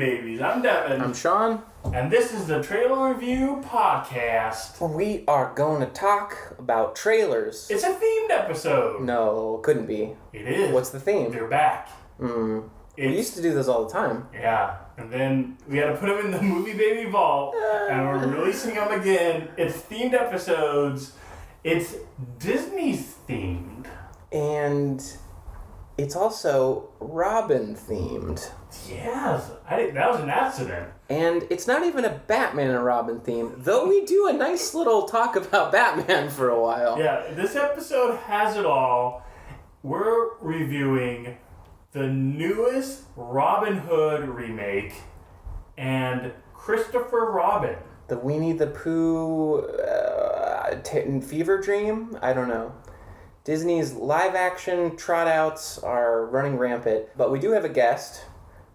Babies. I'm Devin. I'm Sean. And this is the Trailer Review Podcast. We are going to talk about trailers. It's a themed episode. No, couldn't be. It is. What's the theme? They're back. We used to do this all the time. Yeah. And then we had to put them in the Movie Baby Vault. And we're releasing them again. It's themed episodes. It's Disney's themed. And it's also Robin themed. Yes. That was an accident. And it's not even a Batman and Robin theme, though we do a nice little talk about Batman for a while. Yeah, this episode has it all. We're reviewing the newest Robin Hood remake and Christopher Robin. The Winnie the Pooh fever dream? I don't know. Disney's live-action trot-outs are running rampant, but we do have a guest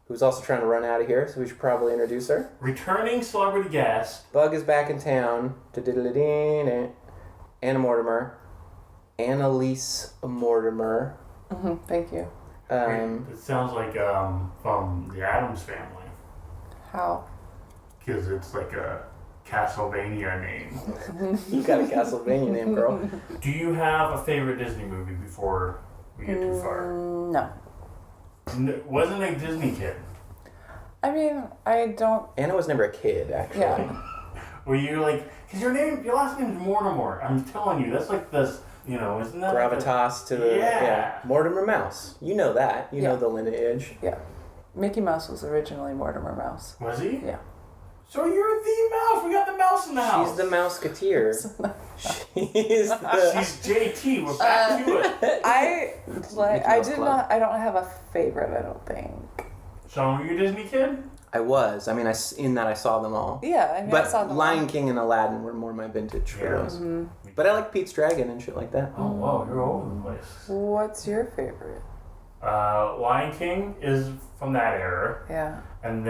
who's also trying to run out of here, so we should probably introduce her. Returning celebrity guest. Bug is back in town. Anna Mortimer. Annaliese Mortimer. Thank you. It sounds like from the Addams Family. How? Because it's like a Castlevania name. You got a Castlevania name, girl. Do you have a favorite Disney movie before we get too far? No. Wasn't a Disney kid. I mean, I don't... Anna was never a kid, actually. Yeah. Were you like... Because your last name is Mortimer. I'm telling you, that's like this... You know, isn't that... Gravitas to the... Yeah. Mortimer Mouse. You know that. You know the lineage. Yeah. Mickey Mouse was originally Mortimer Mouse. Was he? Yeah. So you're the mouse. We got the mouse in the house. She's the Mouseketeer. She's JT. We're back to it. I don't have a favorite, I don't think. So were you a Disney kid? I was. I mean, I saw them all. Yeah, I mean, but I saw them Lion all. King and Aladdin were more my vintage for those. Mm-hmm. But I like Pete's Dragon and shit like that. Oh, wow. You're all over the place. What's your favorite? Lion King is from that era. Yeah. And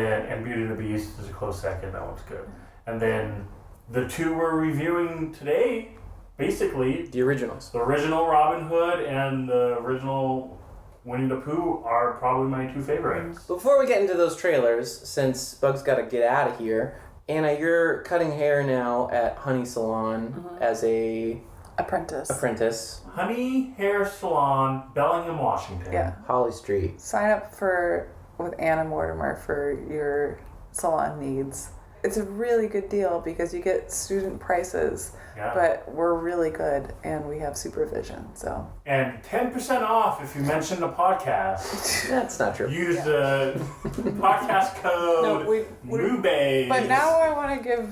Beauty and the Beast is a close second. That one's good. And then the two we're reviewing today, basically, The originals. the original Robin Hood and the original Winnie the Pooh are probably my two favorites. Before we get into those trailers, since Bug's got to get out of here, Anna, you're cutting hair now at Honey Salon as a apprentice. Honey Hair Salon, Bellingham, Washington. Yeah. Holly Street. Sign up with Anna Mortimer for your salon needs. It's a really good deal because you get student prices, but we're really good and we have supervision. So. And 10% off if you mention the podcast. That's not true. Use the podcast code NUBE. But now I want to give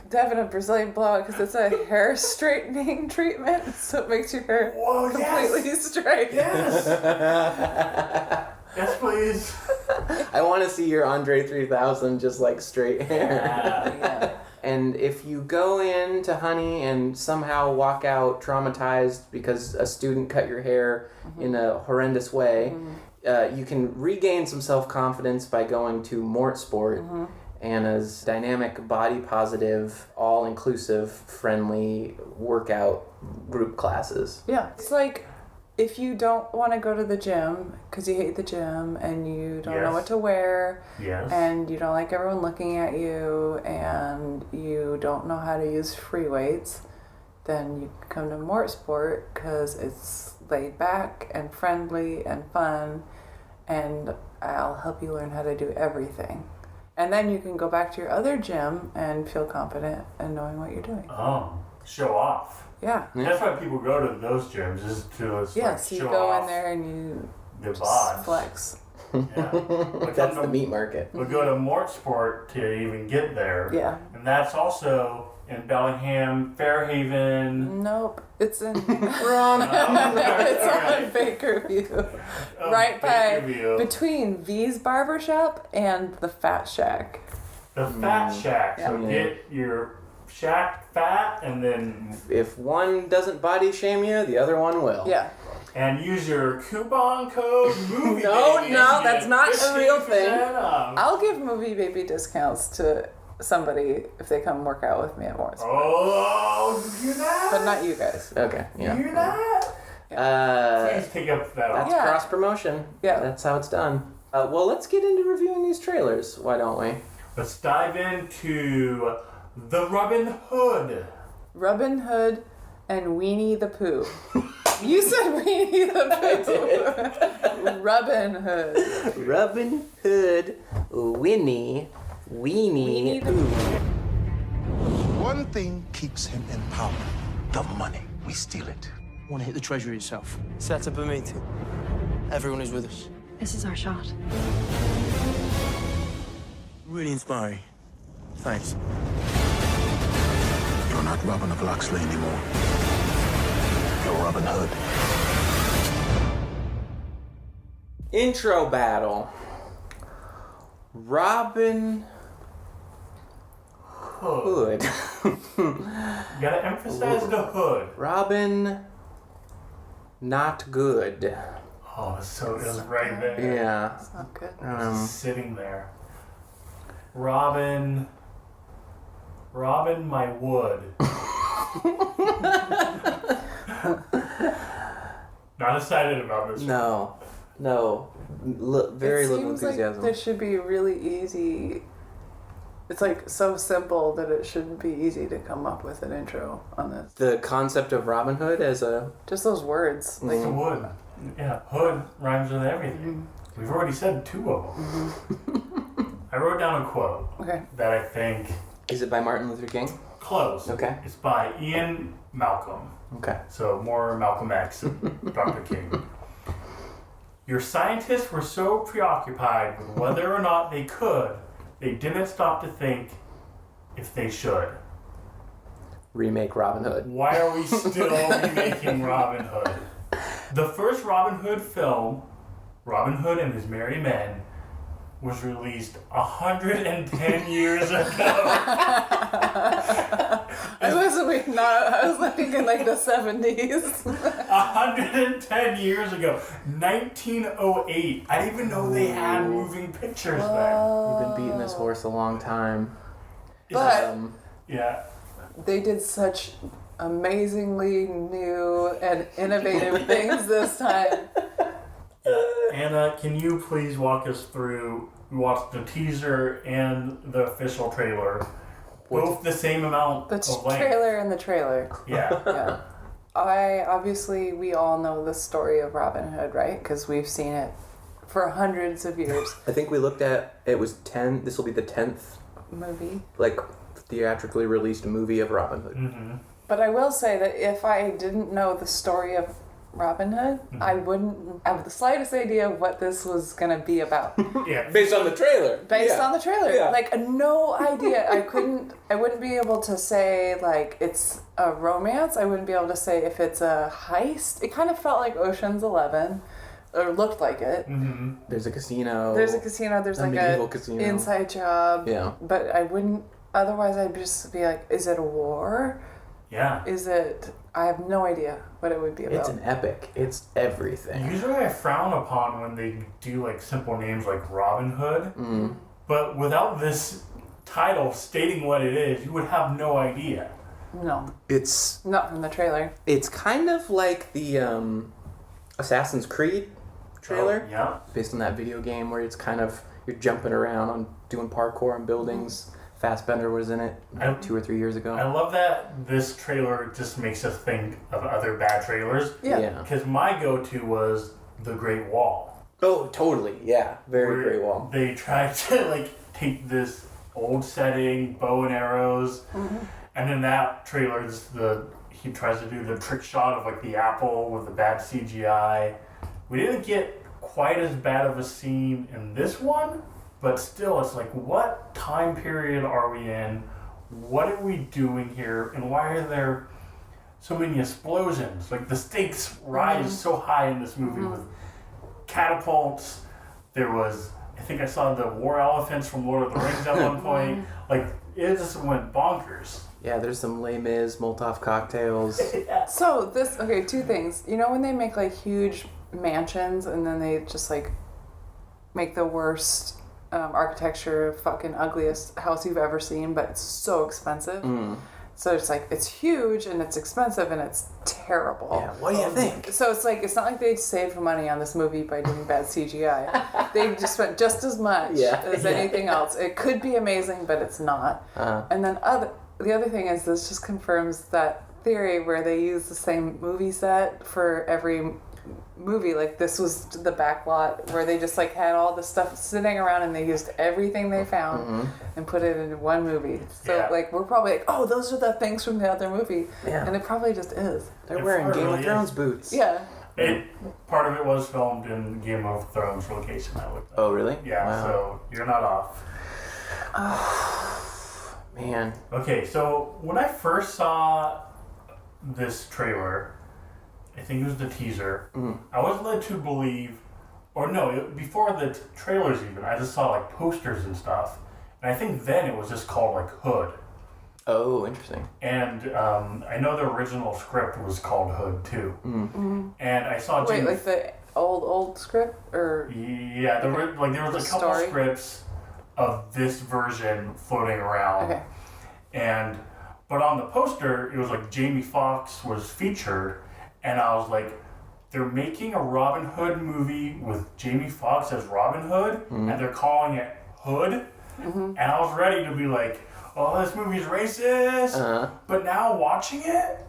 Devin a Brazilian blowout because it's a hair straightening treatment, so it makes your hair completely straight. Yes. Yes, please. I want to see your Andre 3000 just like straight hair. Yeah. And if you go into Honey and somehow walk out traumatized because a student cut your hair in a horrendous way, you can regain some self-confidence by going to Mort Sport, Anna's dynamic, body-positive, all-inclusive, friendly workout group classes. Yeah. It's like if you don't want to go to the gym because you hate the gym and you don't know what to wear and you don't like everyone looking at you and you don't know how to use free weights, then you can come to Mort Sport because it's laid back and friendly and fun, and I'll help you learn how to do everything. And then you can go back to your other gym and feel confident in knowing what you're doing. Oh, show off. Yeah. That's why people go to those gyms, is to you go in there and you the just flex. Yeah. That's the meat market. We'll go to Mort Sport to even get there. Yeah. And that's also in Bellingham, Fairhaven. Nope. It's in... Wrong. It's on Bakerview. Right Bakerview. between V's Barbershop and the Fat Shack. The Fat Shack. So get your shack fat and then... If one doesn't body shame you, the other one will. Yeah. And use your coupon code MovieBaby. No, that's not a real thing. I'll give Movie Baby discounts to somebody if they come work out with me at Morris. Oh, you hear that? But not you guys. Okay, yeah. You hear that? Please pick up that That's offer. cross promotion. Yeah. That's how it's done. Well, let's get into reviewing these trailers. Why don't we? Let's dive into the Robin Hood. Robin Hood and Weenie the Pooh. You said Weenie the Pooh. Robin Hood. Robin Hood, Winnie, Weenie Pooh. One thing keeps him in power. The money. We steal it. Want to hit the treasury yourself. Set up a meeting. Everyone is with us. This is our shot. Really inspiring. Thanks. You're not Robin of Locksley anymore. You're Robin Hood. Intro battle. Robin Hood. You gotta emphasize the hood. Robin not good. Oh, so it was right there. Yeah. It's not good. Just sitting there. Robin, my wood. Not excited about this. No. Very little enthusiasm. It seems like this should be really easy. It's like so simple that it shouldn't be easy to come up with an intro on this. The concept of Robin Hood as a... Just those words. Like the wood. Yeah, hood rhymes with everything. We've already said 2 of them. I wrote down a quote that I think... Is it by Martin Luther King? Close. Okay. It's by Ian Malcolm. Okay. So more Malcolm X than Dr. King. Your scientists were so preoccupied with whether or not they could, they didn't stop to think if they should. Remake Robin Hood. Why are we still remaking Robin Hood? The first Robin Hood film, Robin Hood and His Merry Men, was released 110 years ago. I was thinking like the 70s. 110 years ago. 1908. I didn't even know they had moving pictures there. You've been beating this horse a long time. But Yeah. they did such amazingly new and innovative things this time. Anna, can you please walk us through? We watched the teaser and the official trailer. Both the same amount The of length. trailer and the trailer. Yeah. Yeah. We all know the story of Robin Hood, right? Because we've seen it for hundreds of years. I think we looked at, it was 10, this will be the 10th, Movie. like, theatrically released movie of Robin Hood. Mm-hmm. But I will say that if I didn't know the story of Robin Hood, I wouldn't have the slightest idea of what this was going to be about. Yeah. Based on the trailer. Based on the trailer. Yeah. Like, no idea. I wouldn't be able to say, like, it's a romance. I wouldn't be able to say if it's a heist. It kind of felt like Ocean's 11, or looked like it. Mm-hmm. There's a casino. There's a casino, there's A like medieval a casino. inside job. Yeah. But I wouldn't, otherwise I'd just be like, is it a war? Yeah. Is it, I have no idea what it would be about. It's an epic. It's everything. Usually I frown upon when they do like simple names like Robin Hood, but without this title stating what it is, you would have no idea. No, It's not from the trailer. it's kind of like the Assassin's Creed trailer, Oh, yeah. based on that video game where it's kind of, you're jumping around on doing parkour on buildings. Fassbender was in it 2 or 3 years ago. I love that this trailer just makes us think of other bad trailers. Yeah. Because my go-to was The Great Wall. Oh, totally. Yeah. Very where Great Wall. They tried to like take this old setting, bow and arrows, and in that trailer, he tries to do the trick shot of like the apple with the bad CGI. We didn't get quite as bad of a scene in this one, but still, it's like, what time period are we in? What are we doing here? And why are there so many explosions? Like, the stakes rise so high in this movie with catapults. There was, I think I saw the war elephants from Lord of the Rings at one point. Like, it just went bonkers. Yeah, there's some Les Mis Molotov cocktails. So this, okay, 2 things. You know when they make like huge mansions and then they just like make the worst architecture, fucking ugliest house you've ever seen, but it's so expensive. So it's like, it's huge and it's expensive and it's terrible. Yeah, what do you think? So it's like, it's not like they saved money on this movie by doing bad CGI. They just spent just as much as anything else. It could be amazing, but it's not. And then the other thing is, this just confirms that theory where they use the same movie set for every movie. Like, this was the back lot where they just like had all the stuff sitting around and they used everything they found and put it in one movie. So like, we're probably like, oh, those are the things from the other movie. Yeah. And it probably just is. They're wearing Game of Thrones boots. Yeah. Part of it was filmed in Game of Thrones location, I looked up. Oh, really? Yeah, wow. So you're not off. Oh, man. Okay, so when I first saw this trailer, I think it was the teaser, I was led to believe, or no, before the trailers even, I just saw like posters and stuff. And I think then it was just called like Hood. Oh, interesting. And I know the original script was called Hood too. And I saw Wait, like the old script? Or yeah, there was a couple scripts of this version floating around. Okay. But on the poster, it was like Jamie Foxx was featured. And I was like, they're making a Robin Hood movie with Jamie Foxx as Robin Hood, and they're calling it Hood. And I was ready to be like, oh, this movie's racist. But now watching it,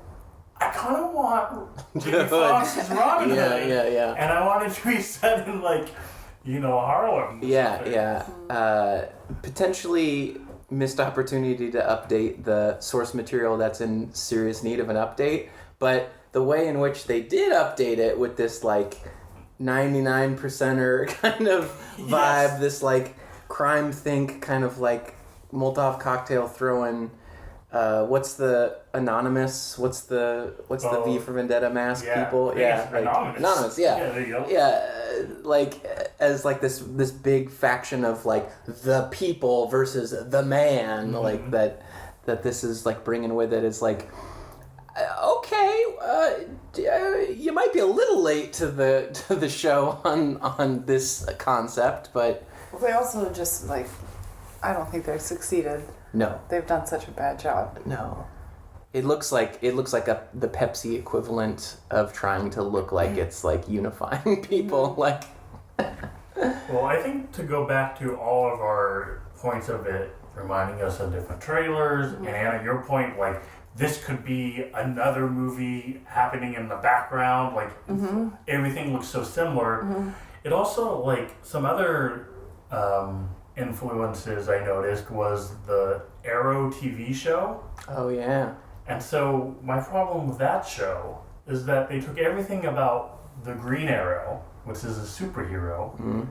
I kind of want Jamie Foxx as Robin Hood. Yeah. And I want it to be set in like, Harlem. Potentially missed opportunity to update the source material that's in serious need of an update. But the way in which they did update it with this like 99%er kind of vibe, this like crime think kind of like Molotov cocktail throwing. What's the Anonymous? What's the V for Vendetta mask people? Yeah, like, Anonymous. Yeah, there you go. Yeah, like as like this big faction of like the people versus the man, like that this is like bringing with it is like. Okay, you might be a little late to the show on this concept, but they also just like, I don't think they've succeeded. No, they've done such a bad job. No, it looks like the Pepsi equivalent of trying to look like it's like unifying people. Like, well, I think to go back to all of our points of it reminding us of different trailers, and Anna, your point, like. This could be another movie happening in the background. Like, everything looks so similar. It also, like, some other influences I noticed was the Arrow TV show. Oh, yeah. And so my problem with that show is that they took everything about the Green Arrow, which is a superhero,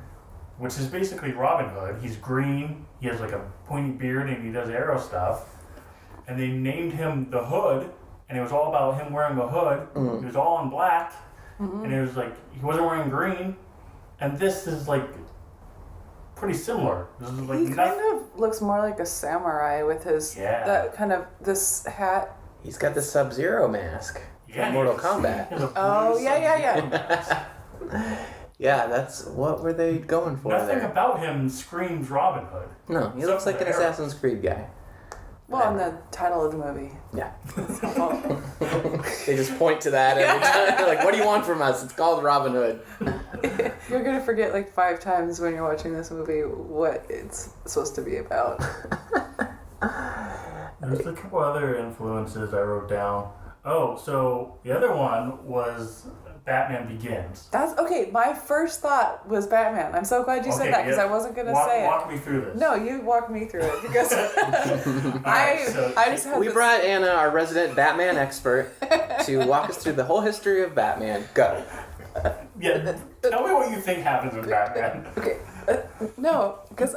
which is basically Robin Hood. He's green, he has, like, a pointy beard, and he does arrow stuff. And they named him the Hood, and it was all about him wearing a hood. He was all in black, and it was like he wasn't wearing green. And this is like pretty similar. This is like he kind of looks more like a samurai with his that kind of this hat. He's got the Sub-Zero mask from Mortal Kombat. Oh yeah. Yeah, that's what were they going for? Nothing about him screams Robin Hood. No, he looks like an Assassin's Creed guy. Well, in the title of the movie. Yeah. They just point to that every time. They're like, what do you want from us? It's called Robin Hood. You're going to forget like 5 times when you're watching this movie what it's supposed to be about. There's a couple other influences I wrote down. Oh, so the other one was Batman Begins. That's okay. My first thought was Batman. I'm so glad you said that because I wasn't going to say it. Walk me through this. No, you walk me through it because I just had We brought Anna, our resident Batman expert, to walk us through the whole history of Batman. Go. Yeah, tell me what you think happens in Batman. Okay. No, because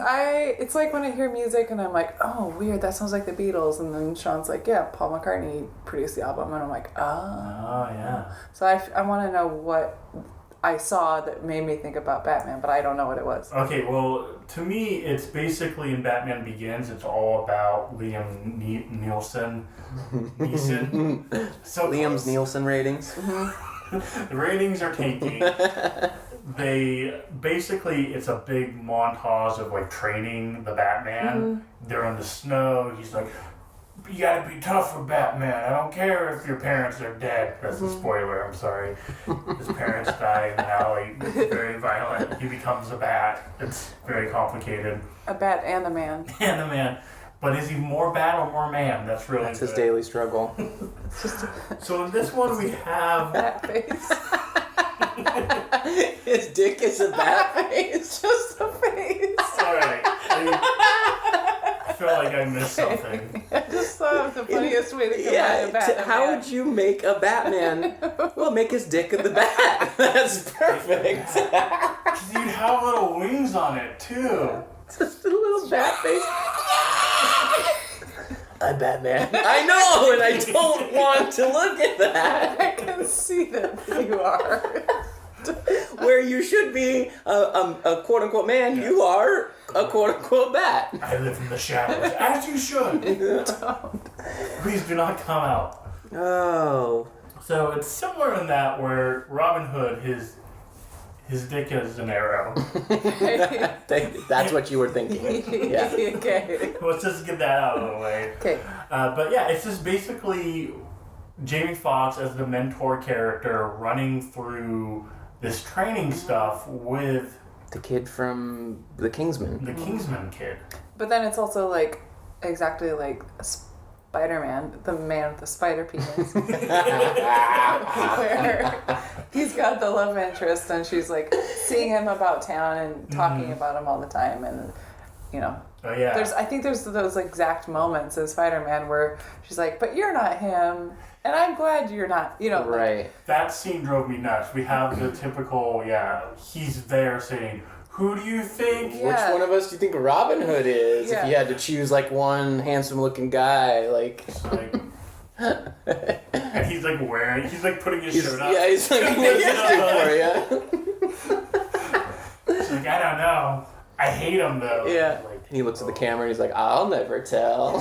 it's like when I hear music and I'm like, oh, weird, that sounds like the Beatles. And then Sean's like, yeah, Paul McCartney produced the album. And I'm like, oh yeah. So I want to know what I saw that made me think about Batman, but I don't know what it was. Okay, well, to me, it's basically in Batman Begins, it's all about Liam Neeson. So Liam's close. Nielsen ratings. The ratings are tanking. It's a big montage of like training the Batman. They're in the snow. He's like, you gotta be tough for Batman. I don't care if your parents are dead. That's a spoiler, I'm sorry. His parents die in an alley. It's very violent. He becomes a bat. It's very complicated. A bat and a man. And a man. But is he more bat or more man? That's really That's his daily struggle. So in this one we have... Bat face. His dick is a bat face. Just a face. Alright. I feel like I missed something. I just thought of the funniest way to combine a bat and a how man. would you make a Batman? Well, make his dick in the bat. That's perfect. Because you'd have little wings on it too. Just a little bat face. I'm Batman. I know, and I don't want to look at that. I can see that you are. Where you should be a quote-unquote man, you are a quote-unquote bat. I live in the shadows, as you should. Please do not come out. Oh. So it's similar in that where Robin Hood, his dick is an arrow. That's what you were thinking. Yeah. Okay. Let's just get that out of the way. Okay. But yeah, it's just basically Jamie Foxx as the mentor character running through this training stuff with The kid from The Kingsman. the Kingsman kid. But then it's also like exactly like Spider-Man, the man with the spider penis. Where he's got the love interest and she's like seeing him about town and talking about him all the time, and you know. Oh yeah. I think there's those exact moments in Spider-Man where she's like, but you're not him, and I'm glad you're not, you know. Right. That scene drove me nuts. We have the typical, he's there saying, who do you think? Yeah. Which one of us do you think Robin Hood is? Yeah. If you had to choose like one handsome-looking guy, like. Like, and he's like putting his shirt up. Yeah, he's like, what's this do for you? She's like, I don't know. I hate him though. Yeah. Like, And he looks at the camera and he's like, I'll never tell.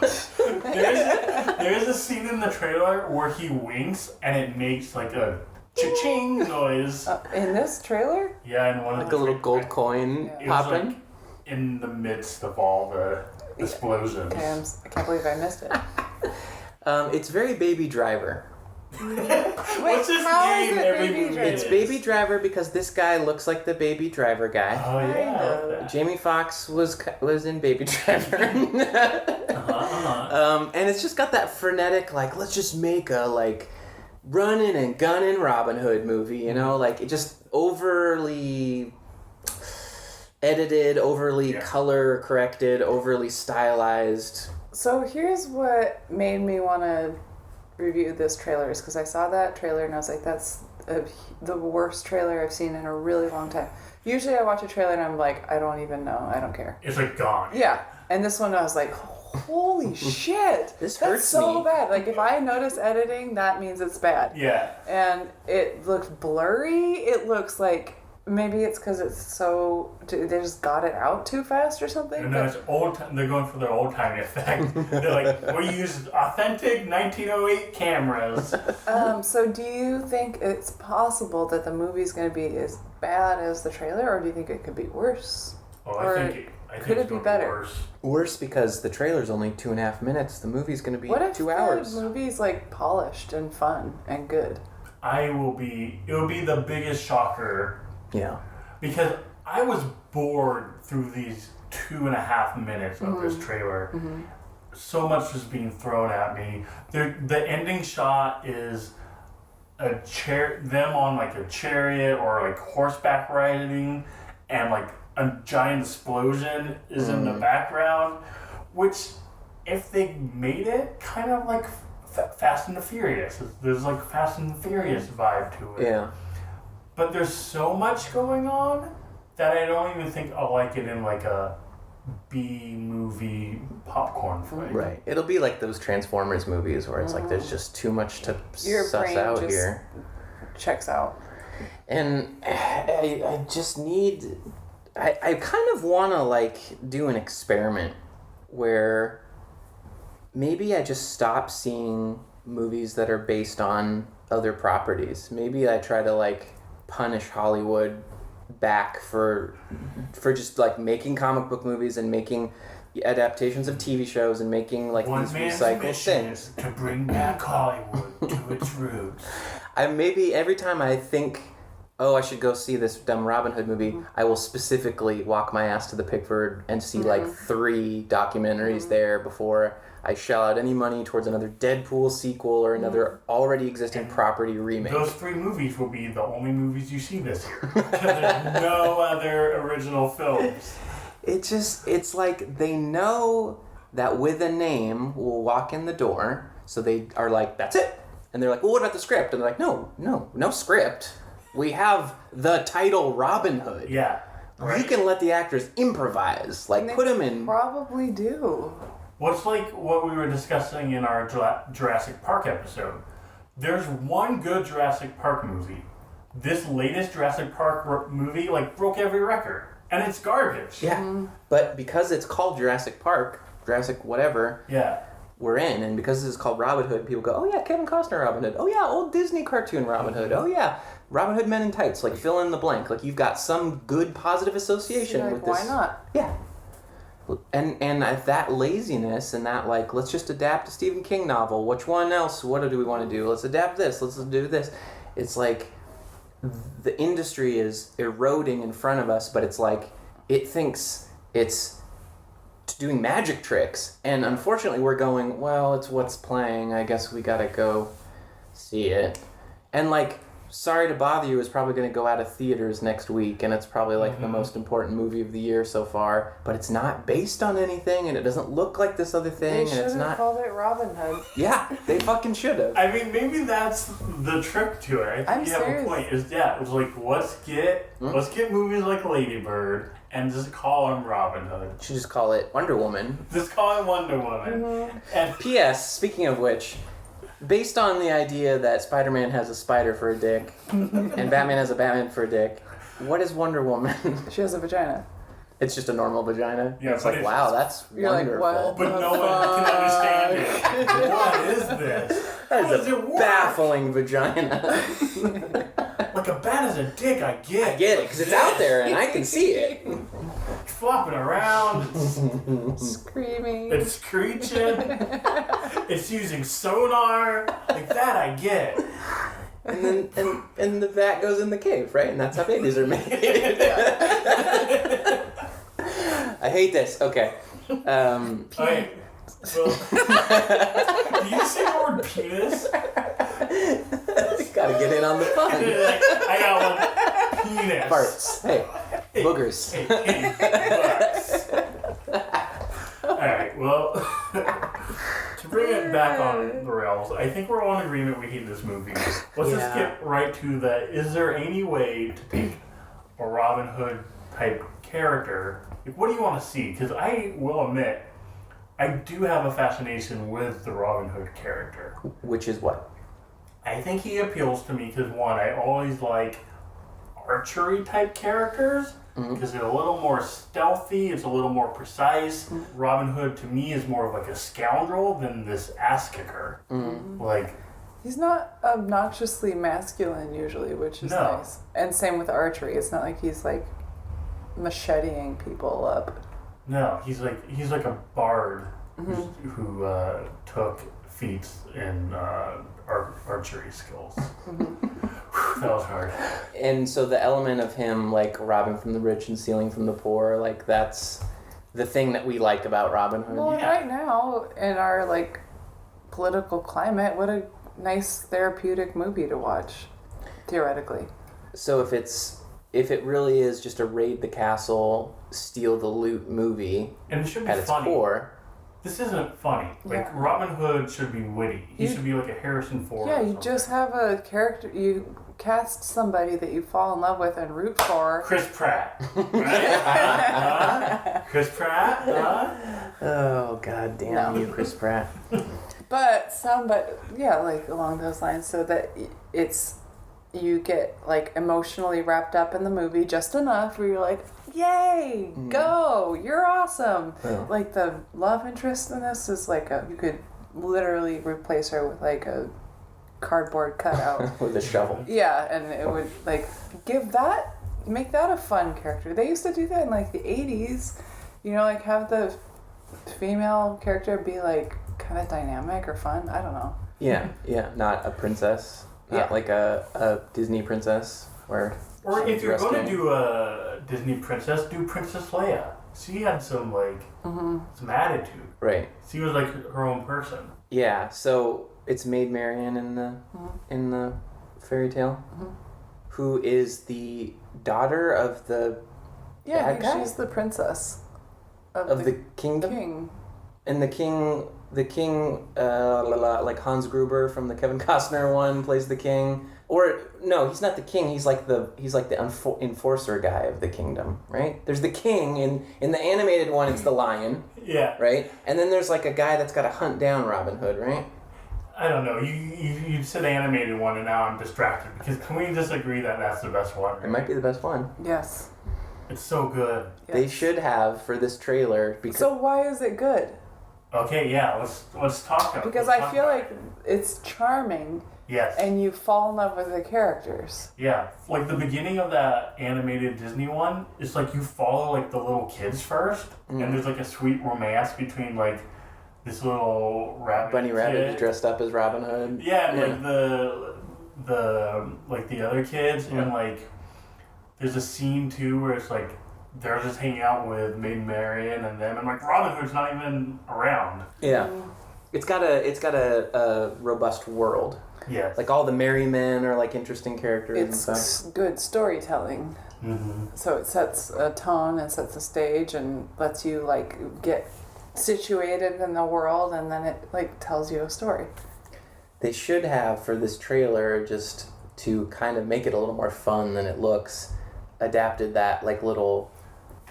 there is a scene in the trailer where he winks and it makes like a cha-ching noise. In this trailer? Yeah, and one of Like the a little gold coin it was popping. like in the midst of all the explosions. Okay, I can't believe I missed it. It's very Baby Driver. What's his how name? is it Every Baby movie Driver? It's is? Baby Driver because this guy looks like the Baby Driver guy. Oh yeah. Kind of. I like Jamie Foxx was in Baby Driver. that. And it's just got that frenetic, like, let's just make a, like, running and gunning Robin Hood movie, you know? Like, it just overly edited, overly color corrected, overly stylized. So here's what made me want to review this trailer, is because I saw that trailer and I was like, that's the worst trailer I've seen in a really long time. Usually I watch a trailer and I'm like, I don't even know, I don't care. It's like gone. Yeah, and this one I was like, holy shit, This that's hurts so me. bad. Like if I notice editing, that means it's bad. Yeah. And it looks blurry. It looks like maybe it's because it's so they just got it out too fast or something. No, it's old. They're going for their old timey effect. They're like, we use authentic 1908 cameras. So do you think it's possible that the movie's going to be as bad as the trailer, or do you think it could be worse? Oh, Or I think could it's it be gonna better? Worse. Worse because the trailer's only 2.5 minutes. The movie's going to be What if 2 hours. the movie's like polished and fun and good? It will be the biggest shocker Yeah. because I was bored through these 2.5 minutes of this trailer. So much was being thrown at me. The ending shot is them on like a chariot or like horseback riding, and like a giant explosion is in the background, which if they made it kind of like Fast and the Furious, there's like Fast and the Furious vibe to it. Yeah. But there's so much going on that I don't even think I'll like it in like a B movie popcorn flick. Right. It'll be like those Transformers movies where it's like there's just too much to Your suss brain out just here. checks out. And I just need... I kind of want to like do an experiment where maybe I just stop seeing movies that are based on other properties. Maybe I try to like punish Hollywood back for just like making comic book movies and making adaptations of TV shows and making like One these man's recycled mission things. to bring back Hollywood to its roots. I maybe every time I think, oh, I should go see this dumb Robin Hood movie, I will specifically walk my ass to the Pickford and see like 3 documentaries there before I shell out any money towards another Deadpool sequel or another already existing property remake. Those 3 movies will be the only movies you see this year. Because there's no other original films. It's like they know that with a name we'll walk in the door, so they are like, that's it. And they're like, well, what about the script? And they're like, no script. We have the title Robin Hood. Yeah. Right? You can let the actors improvise. Like, put them in... Probably do. Well, it's like what we were discussing in our Jurassic Park episode. There's one good Jurassic Park movie. This latest Jurassic Park movie, like, broke every record. And it's garbage. Yeah. But because it's called Jurassic Park, Jurassic whatever... Yeah. We're in, and because this is called Robin Hood, people go, oh yeah, Kevin Costner Robin Hood. Oh yeah, old Disney cartoon Robin Hood. Oh yeah, Robin Hood Men in Tights. Like, fill in the blank. Like, you've got some good positive association like, with this. Why not? Yeah. And that laziness and that, like, let's just adapt a Stephen King novel. Which one else? What do we want to do? Let's adapt this. Let's do this. It's like the industry is eroding in front of us, but it's like it thinks it's doing magic tricks, and unfortunately we're going, well, it's what's playing, I guess we gotta go see it. And like, Sorry to Bother You is probably going to go out of theaters next week, and it's probably like the most important movie of the year so far, but it's not based on anything, and it doesn't look like this other thing, and it's not... They should have called it Robin Hood. Yeah, they fucking should have. I mean, maybe that's the trick to it. I think you have a point. It's like, let's get movies like Lady Bird and just call them Robin Hood. You should just call it Wonder Woman. Just call it Wonder Woman. And P.S., speaking of which, based on the idea that Spider-Man has a spider for a dick and Batman has a Batman for a dick, what is Wonder Woman? She has a vagina. It's just a normal vagina. Yeah, it's like, wow, that's you're wonderful. Like, what? But no one can understand it. What is this? That How is does a it work? baffling vagina. Like a bat is a dick, I get. I get it, because it's out there and I can see it. It's flopping around. Screaming. It's screeching. It's using sonar. Like that, I get. And then and the vat goes in the cave, right? And that's how babies are made. I hate this. Okay. Okay. Well, do you say the word penis? Gotta get in on the fun. I got one. Penis. Farts. Hey. Boogers. Hey, Alright, well, to bring it back on the rails, I think we're all in agreement we hate this movie. Let's just get right to the, is there any way to take a Robin Hood type character? Like, what do you want to see? Because I will admit, I do have a fascination with the Robin Hood character. Which is what? I think he appeals to me because, one, I always like archery type characters because they're a little more stealthy, it's a little more precise. Robin Hood to me is more of like a scoundrel than this ass kicker. Like, he's not obnoxiously masculine usually, which is nice. And same with archery. It's not like he's like macheteing people up. no, he's like a bard who took feats in archery skills. That was hard. And so the element of him, like, robbing from the rich and stealing from the poor, like, that's the thing that we like about Robin Hood. Well, right now, in our, like, political climate, what a nice therapeutic movie to watch, theoretically. So if it really is just a raid the castle, steal the loot movie And it should be at its funny. core... This isn't funny. Like, Robin Hood should be witty. He should be like a Harrison Ford. Yeah, or you something. just have a character, you cast somebody that you fall in love with and root for. Chris Pratt. Right? Chris Pratt? Oh, god damn you, Chris Pratt. But like along those lines, so that you get like emotionally wrapped up in the movie just enough where you're like, yay, go, you're awesome. Yeah. Like the love interest in this is like you could literally replace her with like a cardboard cutout. With a shovel. Yeah, and it would like make that a fun character. They used to do that in like the 80s, like have the female character be like kind of dynamic or fun. I don't know. Yeah, not a princess, not like a Disney princess where. Or if you're going to do a Disney princess, do Princess Leia. She had some some attitude. Right. She was like her own person. Yeah. So it's Maid Marian in the fairy tale, who is the daughter of the bad guy? She's the princess of the kingdom. King. And the king, like Hans Gruber from the Kevin Costner one plays the king. Or no, he's not the king. He's like the enforcer guy of the kingdom, right? There's the king in the animated one. It's the lion. Yeah. Right. And then there's like a guy that's got to hunt down Robin Hood, right? I don't know. You said animated one, and now I'm distracted because can we just agree that that's the best one? Right? It might be the best one. Yes. It's so good. Yes. They should have for this trailer because. So why is it good? Okay, yeah. Let's talk about it. Because I feel like it's charming. Yes. And you fall in love with the characters. Yeah, like the beginning of that animated Disney one, it's like you follow like the little kids first, and there's like a sweet romance between like this little Bunny Rabbit kid. dressed up as Robin Hood. Yeah, and like the other kids, and like there's a scene too where it's like they're just hanging out with Maid Marian and them, and like Robin Hood's not even around. Yeah, it's got a robust world. Yes. Like all the merry men are like interesting characters It's and stuff. good storytelling. So it sets a tone and sets a stage and lets you like get situated in the world, and then it like tells you a story. They should have for this trailer, just to kind of make it a little more fun than it looks, adapted that like little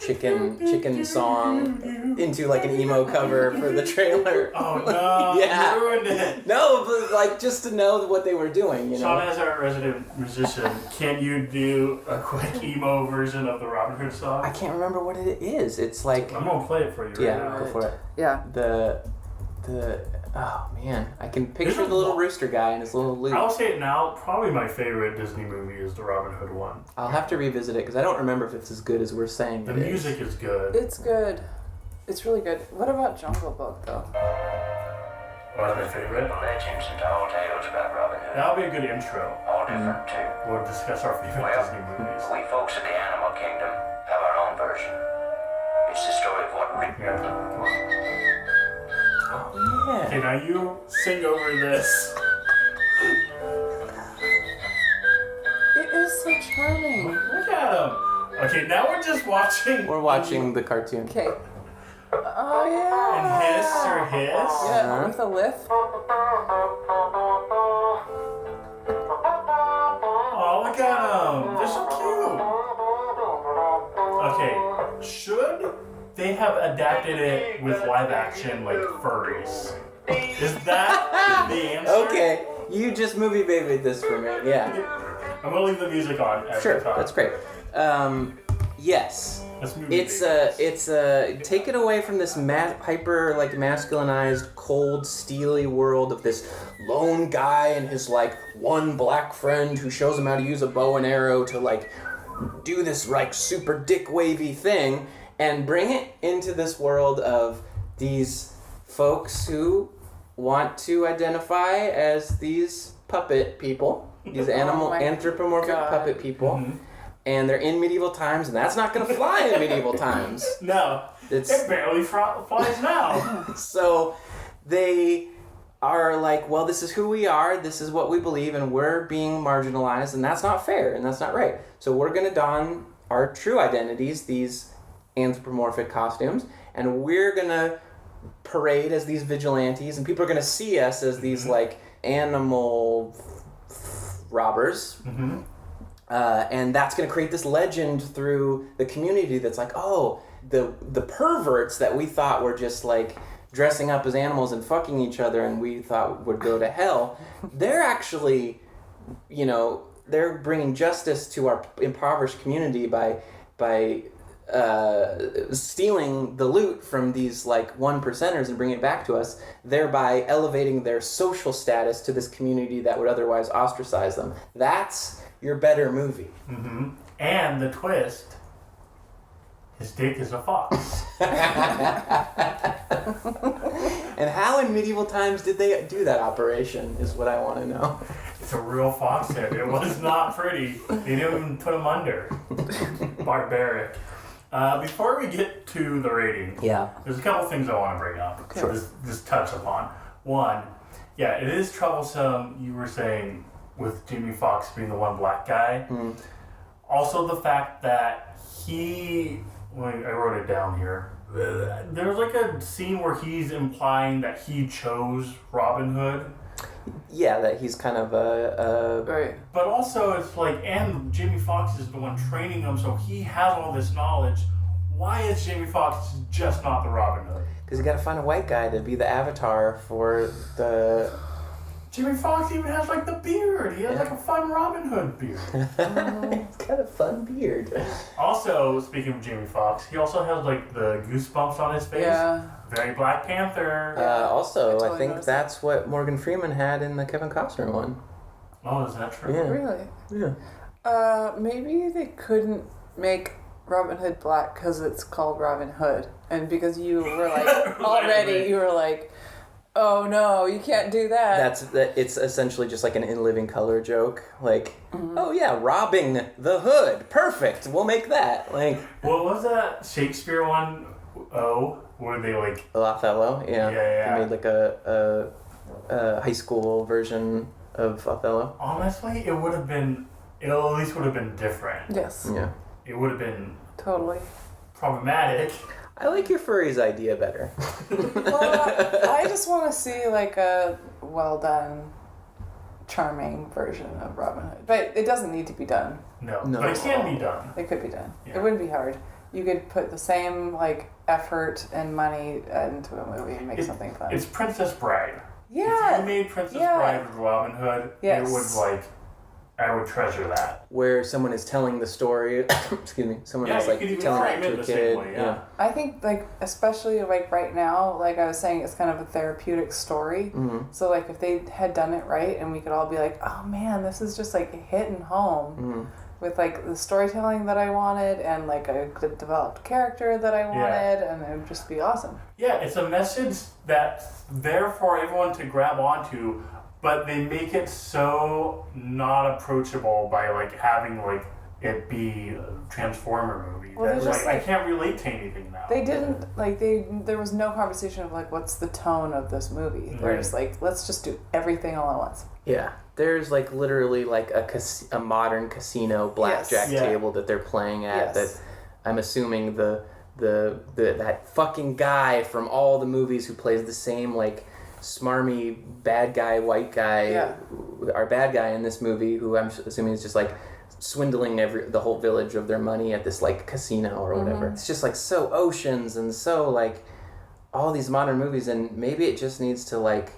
chicken song into like an emo cover for the trailer. Oh no! Yeah. You ruined it. No, but like just to know what they were doing, you know. Sean, as our resident musician, can you do a quick emo version of the Robin Hood song? I can't remember what it is. It's like I'm gonna play it for you. Right yeah, now. go for it. Yeah. The oh man, I can picture the little rooster guy and his little lute. I'll say it now. Probably my favorite Disney movie is the Robin Hood one. I'll have to revisit it because I don't remember if it's as good as we're saying. The music is good. It's good. It's really good. What about Jungle Book though? One of my favorite. Legends and tall tales about Robin Hood. That'll be a good intro. All different too. We'll discuss our favorite Disney movies. We folks at the animal kingdom have our own version. It's the story of what Yeah, come on. Yeah. Okay, now you sing over this. It is so charming. Look at him. Okay, now we're just watching. We're watching the cartoon. Okay. Oh yeah. And hiss or hiss. Yeah, with a lift. Oh, look at them. They're so cute. Okay, should they have adapted it with live action like furries? Is that the answer? Okay, you just movie babied this for me. Yeah. I'm gonna leave the music on at Sure, the top. that's great. Yes. Let's movie It's babies. take it away from this hyper like masculinized, cold, steely world of this lone guy and his like one black friend who shows him how to use a bow and arrow to like do this like super dick wavy thing, and bring it into this world of these folks who want to identify as these puppet people, these anthropomorphic puppet people. And they're in medieval times, and that's not going to fly in medieval times. No, it barely flies now. So they are like, well, this is who we are, this is what we believe, and we're being marginalized, and that's not fair, and that's not right. So we're going to don our true identities, these anthropomorphic costumes, and we're going to parade as these vigilantes, and people are going to see us as these, like, animal robbers. And that's going to create this legend through the community that's like, oh, the perverts that we thought were just like dressing up as animals and fucking each other and we thought would go to hell, they're actually, you know, they're bringing justice to our impoverished community by stealing the loot from these like 1%ers and bringing it back to us, thereby elevating their social status to this community that would otherwise ostracize them. That's your better movie. And the twist, his dick is a fox. And how in medieval times did they do that operation is what I want to know. It's a real fox head. It was not pretty. They didn't even put him under. Barbaric. Before we get to the rating, there's a couple things I want to bring up. Sure. Just touch upon. One, yeah, it is troublesome, you were saying, with Jamie Foxx being the one black guy. Mm. Also the fact that I wrote it down here. There's like a scene where he's implying that he chose Robin Hood. Yeah, that he's kind of a... Right. But also it's like, and Jamie Foxx is the one training him, so he has all this knowledge. Why is Jamie Foxx just not the Robin Hood? Because you gotta find a white guy to be the avatar for the... Jamie Foxx even has like the beard. He has like a fun Robin Hood beard. He's got a fun beard. Also, speaking of Jamie Foxx, he also has like the goosebumps on his face. Yeah. Very Black Panther. Also, totally I think noticed that's what Morgan Freeman had in the Kevin Costner one. Oh, is that true? Yeah. Really? Yeah. Maybe they couldn't make Robin Hood black because it's called Robin Hood, and because you were like already, you were like, oh no, you can't do that. It's essentially just like an in living color joke. Like, oh yeah, robbing the hood. Perfect. We'll make that. Like, what was that Shakespeare one? Where they like Othello. Yeah. Yeah. They made like a high school version of Othello. Honestly, it at least would have been different. Yes. Yeah. It would have been Totally. problematic. I like your furry's idea better. Well, I just want to see like a well done, charming version of Robin Hood, but it doesn't need to be done. No. But it can be done. It could be done. Yeah. It wouldn't be hard. You could put the same like effort and money into a movie and make something fun. It's Princess Bride. Yeah. If you made Princess Bride with Robin Hood, Yes. it would I would treasure that. Where someone is telling the story. Excuse me. Someone is you like could even telling frame it it to the a same kid. way, yeah. I think like especially like right now, like I was saying, it's kind of a therapeutic story. Mm-hmm. So like if they had done it right, and we could all be like, oh man, this is just like hitting home. Mm-hmm. With like the storytelling that I wanted and like a good developed character that I wanted, and it would just be awesome. Yeah, it's a message that's there for everyone to grab onto, but they make it so not approachable by like having like it be a Transformer movie. Well, That's just, I can't relate to anything now. They didn't there was no conversation of like what's the tone of this movie. They're just like, let's just do everything all at once. Yeah. There's like literally like a modern casino blackjack table that they're playing at that I'm assuming that fucking guy from all the movies who plays the same like smarmy bad guy, white guy, our bad guy in this movie, who I'm assuming is just like swindling the whole village of their money at this like casino or whatever. It's just like so Oceans and so like all these modern movies, and maybe it just needs to like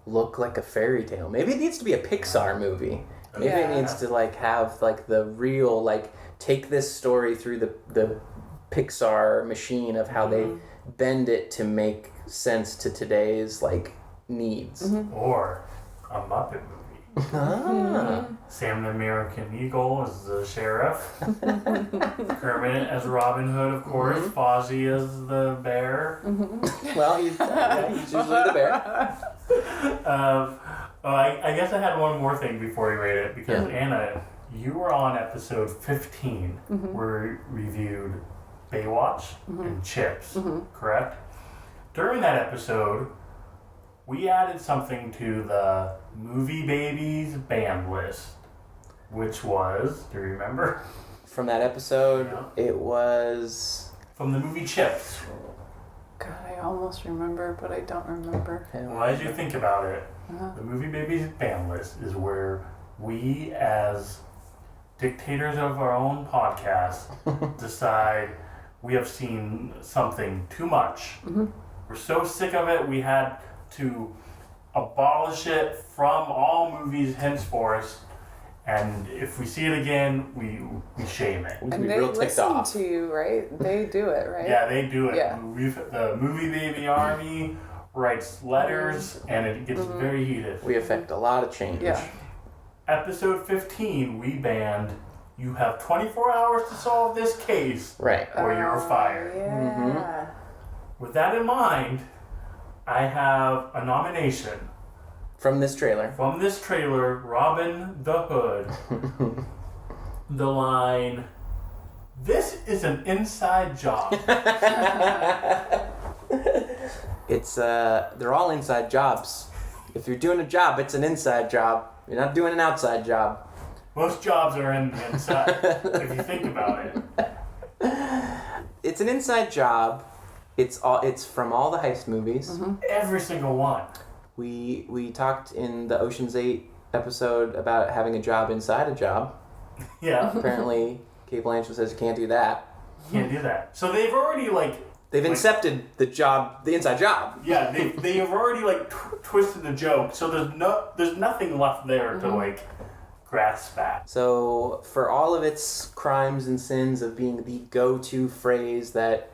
look like a fairy tale. Maybe it needs to be a Pixar movie. Maybe it needs to like have like the real like take this story through the Pixar machine of how they bend it to make sense to today's like needs. Or a Muppet movie. Sam the American Eagle as the sheriff. Kermit as Robin Hood, of course. Fozzie as the bear. Well, he's usually the bear. I guess I had one more thing before we rate it, because Anna, you were on episode 15 where we reviewed Baywatch and Chips, correct? During that episode, we added something to the Movie Babies band list, which was, do you remember? From that episode, it was... From the movie Chips. God, I almost remember, but I don't remember. Well, as you think about it, the Movie Babies band list is where we, as dictators of our own podcast, decide we have seen something too much. We're so sick of it, we had to abolish it from all movies henceforth, and if we see it again, we shame it. We can And be they real ticked listen off. to you, right? They do it, right? Yeah, they do it. Yeah. The Movie Baby Army writes letters, and it gets very heated. We affect a lot of change. Yeah. Episode 15, we banned you have 24 hours to solve this case, Right. or you're fired. Yeah. With that in mind, I have a nomination. From this trailer. From this trailer, Robin the Hood. The line, "This is an inside job." It's they're all inside jobs. If you're doing a job, it's an inside job. You're not doing an outside job. Most jobs are in the inside, if you think about it. It's an inside job. It's from all the heist movies. Mm-hmm. Every single one. We talked in the Ocean's 8 episode about having a job inside a job. Yeah, Apparently, Kate Blanchett says you can't do that. can't do that. So they've already They've incepted the inside job. yeah, they have already twisted the joke. So there's nothing left there to grasp at. So for all of its crimes and sins of being the go-to phrase that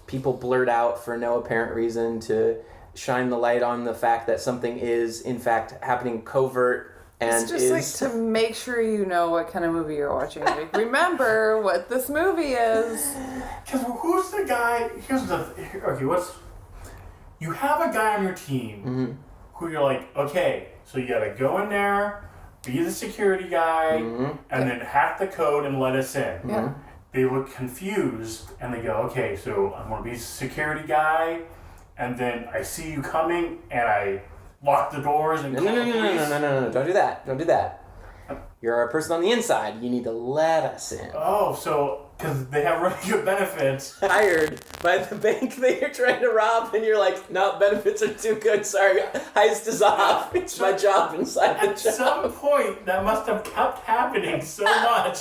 people blurt out for no apparent reason to shine the light on the fact that something is in fact happening covert and It's just to make sure you know what kind of movie you're watching. Remember what this movie is. Because who's the guy? You have a guy on your team who you're like, okay, so you gotta go in there, be the security guy, and then hack the code and let us in. Yeah. They look confused and they go, okay, so I'm gonna be the security guy, and then I see you coming and I lock the doors and No, call the police. no, don't do that. You're a person on the inside. You need to let us in. Oh, so because they have really good benefits. Hired by the bank that you're trying to rob, and you're like, no, benefits are too good. Sorry, heist is off. It's my job inside the At job. some point, that must have kept happening so much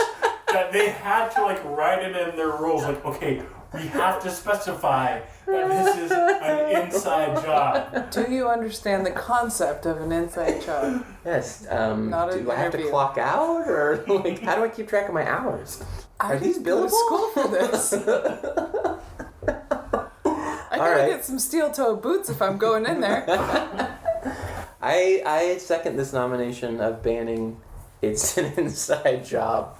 that they had to write it in their rules. Okay, we have to specify that this is an inside job. Do you understand the concept of an inside job? Yes. Not an do I have to interview. clock out, or how do I keep track of my hours? Are these didn't go to billable? school for this. I gotta right. get some steel-toed boots if I'm going in there. I second this nomination of banning "It's an inside job."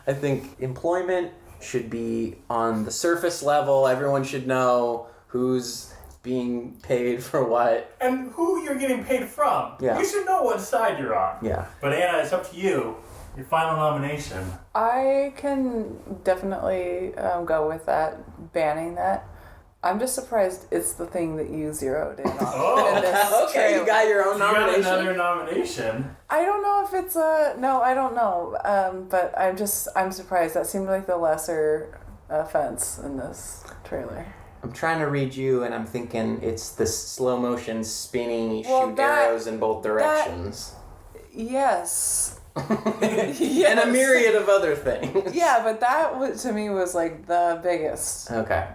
I think employment should be on the surface level. Everyone should know who's being paid for what. And who you're getting paid from. Yeah. You should know what side you're on. Yeah. But Anna, it's up to you. Your final nomination. I can definitely go with that, banning that. I'm just surprised it's the thing that you zeroed in on. Oh, in this Okay, you trailer. got your own You got nomination. another nomination. I don't know if it's no, I don't know. But I'm surprised. That seemed like the lesser offense in this trailer. I'm trying to read you, and I'm thinking it's the slow motion spinning, Well, shoot that- arrows in both directions. Yes. And a myriad of other things. Yeah, but that to me was the biggest. Okay.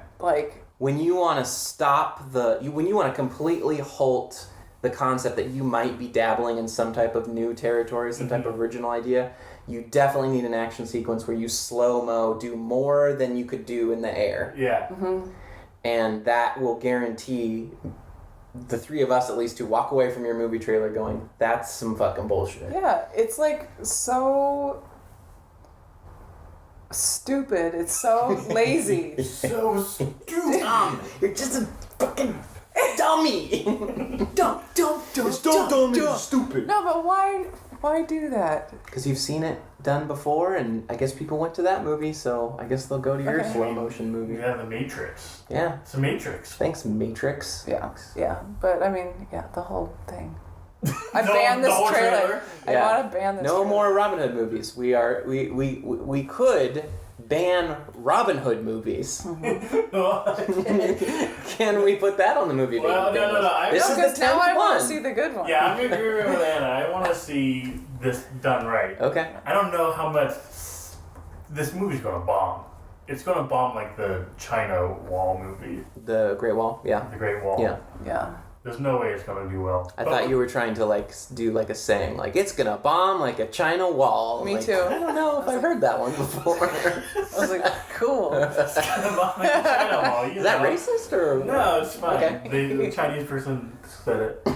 When you want to stop when you want to completely halt the concept that you might be dabbling in some type of new territory, some type of original idea, you definitely need an action sequence where you slow-mo, do more than you could do in the air. Yeah. And that will guarantee the three of us, at least, to walk away from your movie trailer going, that's some fucking bullshit. Yeah, it's so stupid. It's so lazy. So stupid. You're just a fucking dummy. Dumb. Stupid. No, but why do that? Because you've seen it done before, and I guess people went to that movie, so I guess they'll go to your Okay. slow motion movie. Yeah, The Matrix. Yeah. It's The Matrix. Thanks, Matrix. Yeah. But I mean, the whole thing. I The- banned the this whole trailer. I Yeah. want to ban this. No trailer. more Robin Hood movies. We could ban Robin Hood movies. Can we put that on the movie? Well, ban no. list? This is the Because now 10th I want one. to see the good one. Yeah, I'm going to agree with Anna. I want to see this done right. Okay. I don't know how much this movie's going to bomb. It's going to bomb like the China Wall movie, The Great Wall. Yeah. The Great Wall. Yeah. Yeah. There's no way it's going to do well. I thought you were trying to do a saying it's gonna bomb like a China wall. Me Like, too. I don't know if I've heard that one before. I was like, cool. It's going to bomb like the China Wall. Is that racist or? No, it's fine. Okay. The Chinese person said it.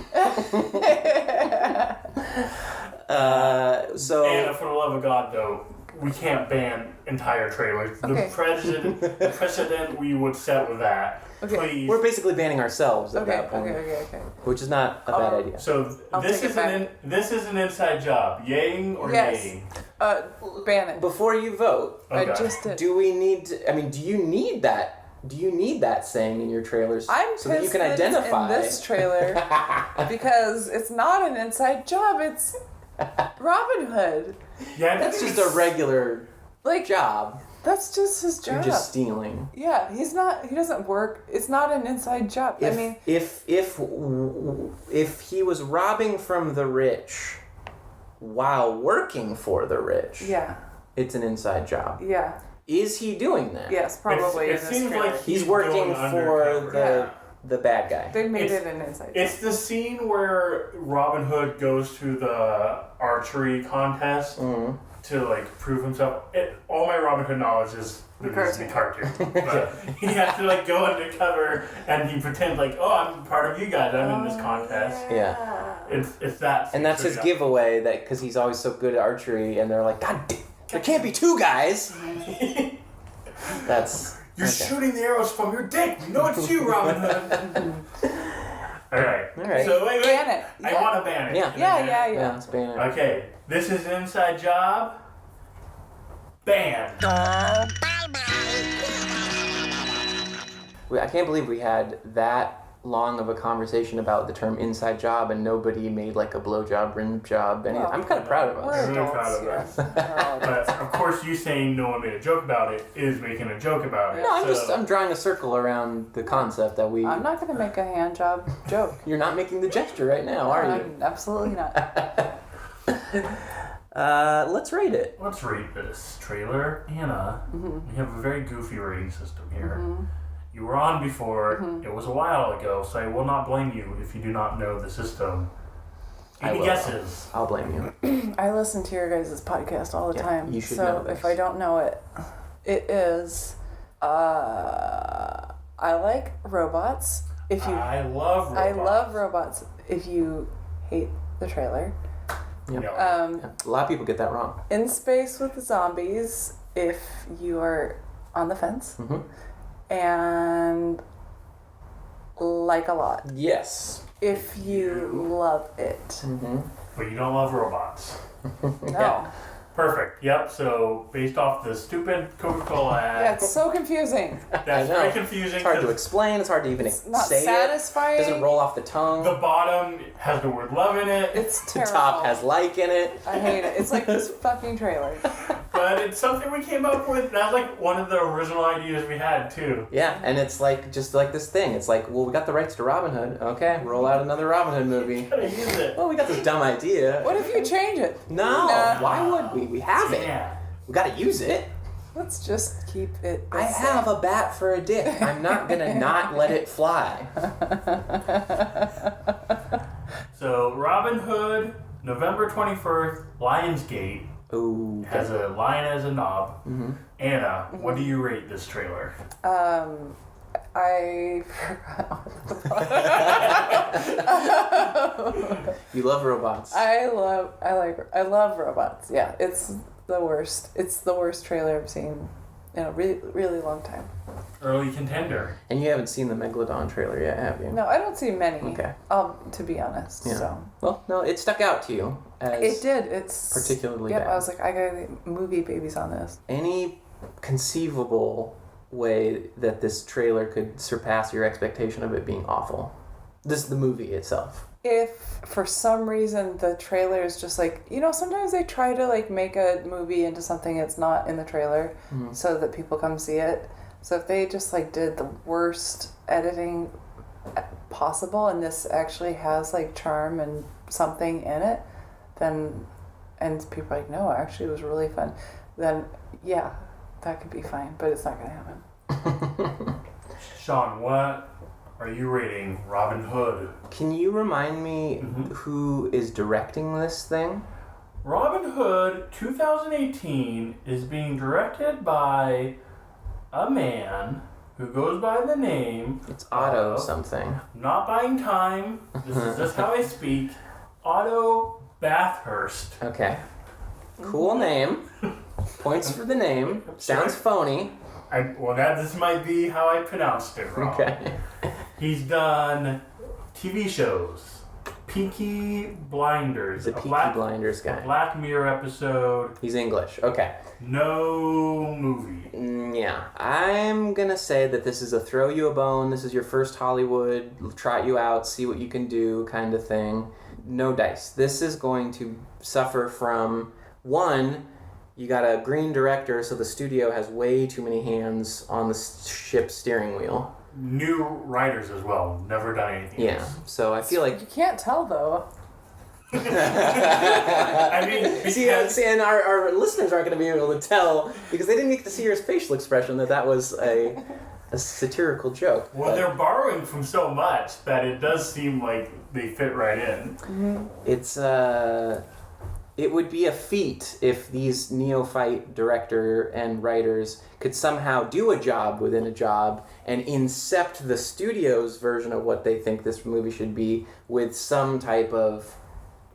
So Anna, for the love of God, though, we can't ban entire trailers. Okay. The precedent we would set with that. Okay. Please. We're basically banning ourselves at Okay, that point. okay. Which is not a bad idea. So I'll this take it this is an inside job. Yaying or Yes. naying? Ban it. Before you vote, Okay. I just did. do we need to, I mean, do you need that? Do you need that saying in your trailers I'm so that you pissed can that it's identify? in this trailer because it's not an inside job. It's Robin Hood. Yeah, I That's think just a it's- regular Like job. that's just his job. You're just stealing. Yeah, he's not. He doesn't work. It's not an inside job. If, I mean, if he was robbing from the rich while working for the rich, yeah, it's an inside job. yeah, Is he doing that? yes, probably. It in this seems trailer. like He's He's working going for undercover. the bad guy. They made It's- it an inside job. It's the scene where Robin Hood goes to the archery contest to like prove himself. All my Robin Hood knowledge is the cartoon. But he has to like go undercover and he pretends like, oh, I'm part of you guys. I'm in this contest. Yeah. It's that. And that's his giveaway, that because he's always so good at archery, and they're like, God, there can't be two guys. That's You're okay. shooting the arrows from your dick. You know it's you, Robin Hood. All right. So wait. Ban it. I Yeah. want to ban it. Yeah. Can I ban it? Yeah, it's banned. Okay. This is an inside job. Ban. I can't believe we had that long of a conversation about the term inside job and nobody made like a blowjob, rim job. Well, I'm kind of proud of We're us. I'm really adults. proud of Yeah. But of course, you saying no one made a joke about it is making a joke about it. No, So- I'm drawing a circle around the concept that I'm not gonna make a hand job joke. you're not making the gesture right now, are you? I'm absolutely not. Let's rate it. Let's rate this trailer. Anna, we have a very goofy rating system here. You were on before. It was a while ago, so I will not blame you if you do not know the system. I Any will. guesses? I'll blame you. I listen to your guys' podcast all the Yeah, time. you should so know this. if I don't know it, it is I like robots. If you I love robots. I love robots. If you hate the trailer. Yep. Yeah. Yeah. A lot of people get that wrong. In Space with the Zombies, if you are on the fence and like a lot. Yes. If you love it. But you don't love robots. No. Perfect. Yep. So based off the stupid Coca-Cola ad, Yeah, it's so confusing. that's I know. very confusing. It's hard to 'cause explain. It's hard to even Not say satisfying. it. Doesn't roll off the tongue. the bottom has the word love in it, It's The terrible. top has like in it. I hate it. It's like this fucking trailer. but it's something we came up with. That's like one of the original ideas we had too. Yeah, and it's like just like this thing. It's like, well, we got the rights to Robin Hood. Okay, roll out another Robin Hood movie. Gotta use it. Well, we got this dumb idea. What if you change it? No, Nah. why would we? We have it. Yeah. We gotta use it. Let's just keep it the I same. have a bat for a dick. I'm not gonna not let it fly. So Robin Hood, November 21st, Lionsgate Ooh. has a lion as a knob. Anna, what do you rate this trailer? I forgot. You love robots. I love robots. Yeah, it's the worst. It's the worst trailer I've seen in a really, really long time. Early contender. And you haven't seen the Megalodon trailer yet, have you? No, I don't see many. Okay. To be honest. Yeah. So Well, no, it stuck out to you as it did. It's particularly Yep. bad. I was like, I gotta movie babies on this. Any conceivable way that this trailer could surpass your expectation of it being awful? The movie itself. If for some reason the trailer is just like, sometimes they try to like make a movie into something that's not in the trailer so that people come see it. So if they just like did the worst editing possible and this actually has like charm and something in it, then, and people are like, no, actually it was really fun, then yeah, that could be fine, but it's not going to happen. Sean, what are you rating Robin Hood? Can you remind me who is directing this thing? Robin Hood 2018 is being directed by a man who goes by the name It's Otto of- something. Not buying time. This is just how I speak. Otto Bathurst. Okay. Cool name. points for the name. Sounds phony. This might be how I pronounced it wrong. Okay. He's done TV shows. Peaky Blinders. The Peaky Blinders guy. A Black Mirror episode. He's English. Okay. No movie. Yeah. I'm going to say that this is a throw you a bone. This is your first Hollywood. Trot you out. See what you can do kind of thing. No dice. This is going to suffer from, one, you got a green director, so the studio has way too many hands on the ship's steering wheel. New writers as well. Never done anything else. So I feel like... You can't tell, though. I mean, because... See, and our listeners aren't going to be able to tell, because they didn't get to see your facial expression that was a satirical joke. Well, they're borrowing from so much that it does seem like they fit right in. Mm-hmm. It's... It would be a feat if these neophyte director and writers could somehow do a job within a job and incept the studio's version of what they think this movie should be with some type of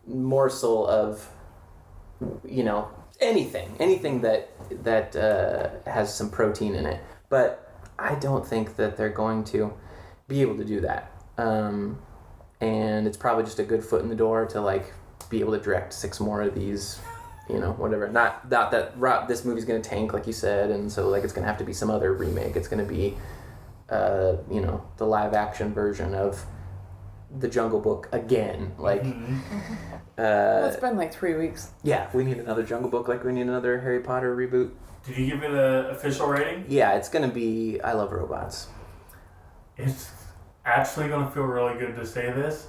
morsel of, anything that has some protein in it. But I don't think that they're going to be able to do that. And it's probably just a good foot in the door to be able to direct 6 more of these, whatever. Not that this movie's going to tank, like you said, and so it's going to have to be some other remake. It's going to be, the live action version of The Jungle Book again. Well, it's been 3 weeks. Yeah, we need another Jungle Book, like we need another Harry Potter reboot. Did you give it an official rating? Yeah, it's going to be I Love Robots. It's actually going to feel really good to say this.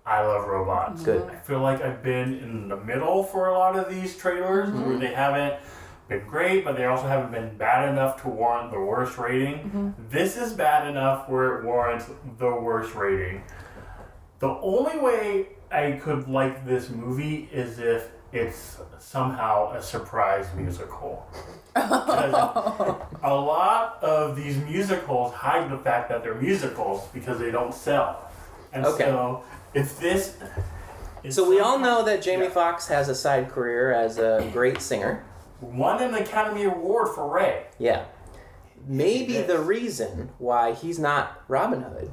I Love Robots. Good. I feel like I've been in the middle for a lot of these trailers where they haven't been great, but they also haven't been bad enough to warrant the worst rating. This is bad enough where it warrants the worst rating. The only way I could like this movie is if it's somehow a surprise musical. Because a lot of these musicals hide the fact that they're musicals because they don't sell. And so if this is we all know that Jamie Foxx has a side career as a great singer. Won an Academy Award for Ray. Yeah. Maybe the reason why he's not Robin Hood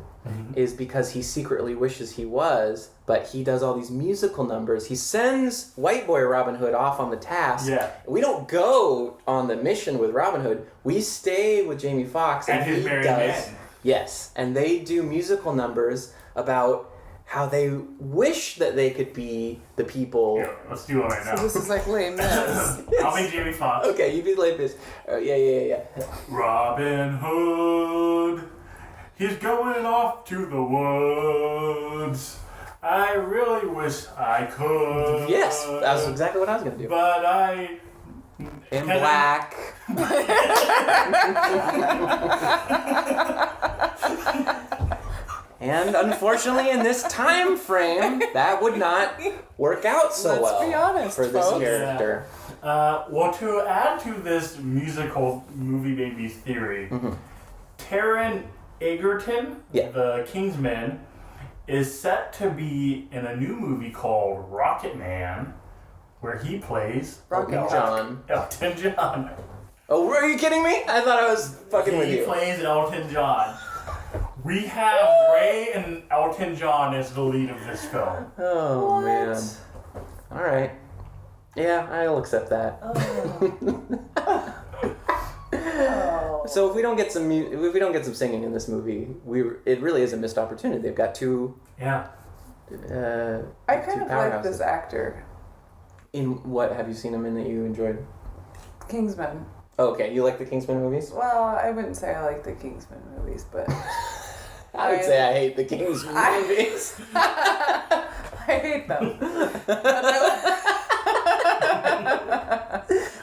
is because he secretly wishes he was, but he does all these musical numbers. He sends White Boy Robin Hood off on the task. Yeah. We don't go on the mission with Robin Hood. We stay with Jamie Foxx, and his he merry does. men. Yes, and they do musical numbers about how they wish that they could be the people. Yeah, let's do it right now. So this is Les Mis. I'll be Jamie Foxx. Okay, you be like this. Yeah. Robin Hood, he's going off to the woods. I really wish I could. Yes, that's exactly what I was going to do. But I... In black. And unfortunately, in this time frame, that would not work out so well. Let's be honest, for this folks. character. Well, to add to this musical movie babies theory, Taron Egerton, the Kingsman, is set to be in a new movie called Rocket Man, where he plays Elton John. Elton John. Oh, are you kidding me? I thought I was fucking with you. He plays Elton John. We have Ray and Elton John as the lead of this film. Oh, man. All right. Yeah, I'll accept that. So if we don't get some singing in this movie, it really is a missed opportunity. They've got two. Yeah. I kind of like this actor. In what have you seen him in that you enjoyed? Kingsman. Oh, okay, you like the Kingsman movies? Well, I wouldn't say I like the Kingsman movies, but I would say I hate the Kingsman movies. I hate them.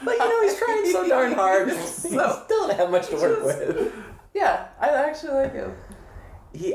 But he's trying so darn hard. He still don't have much to work with. Yeah, I actually like him. He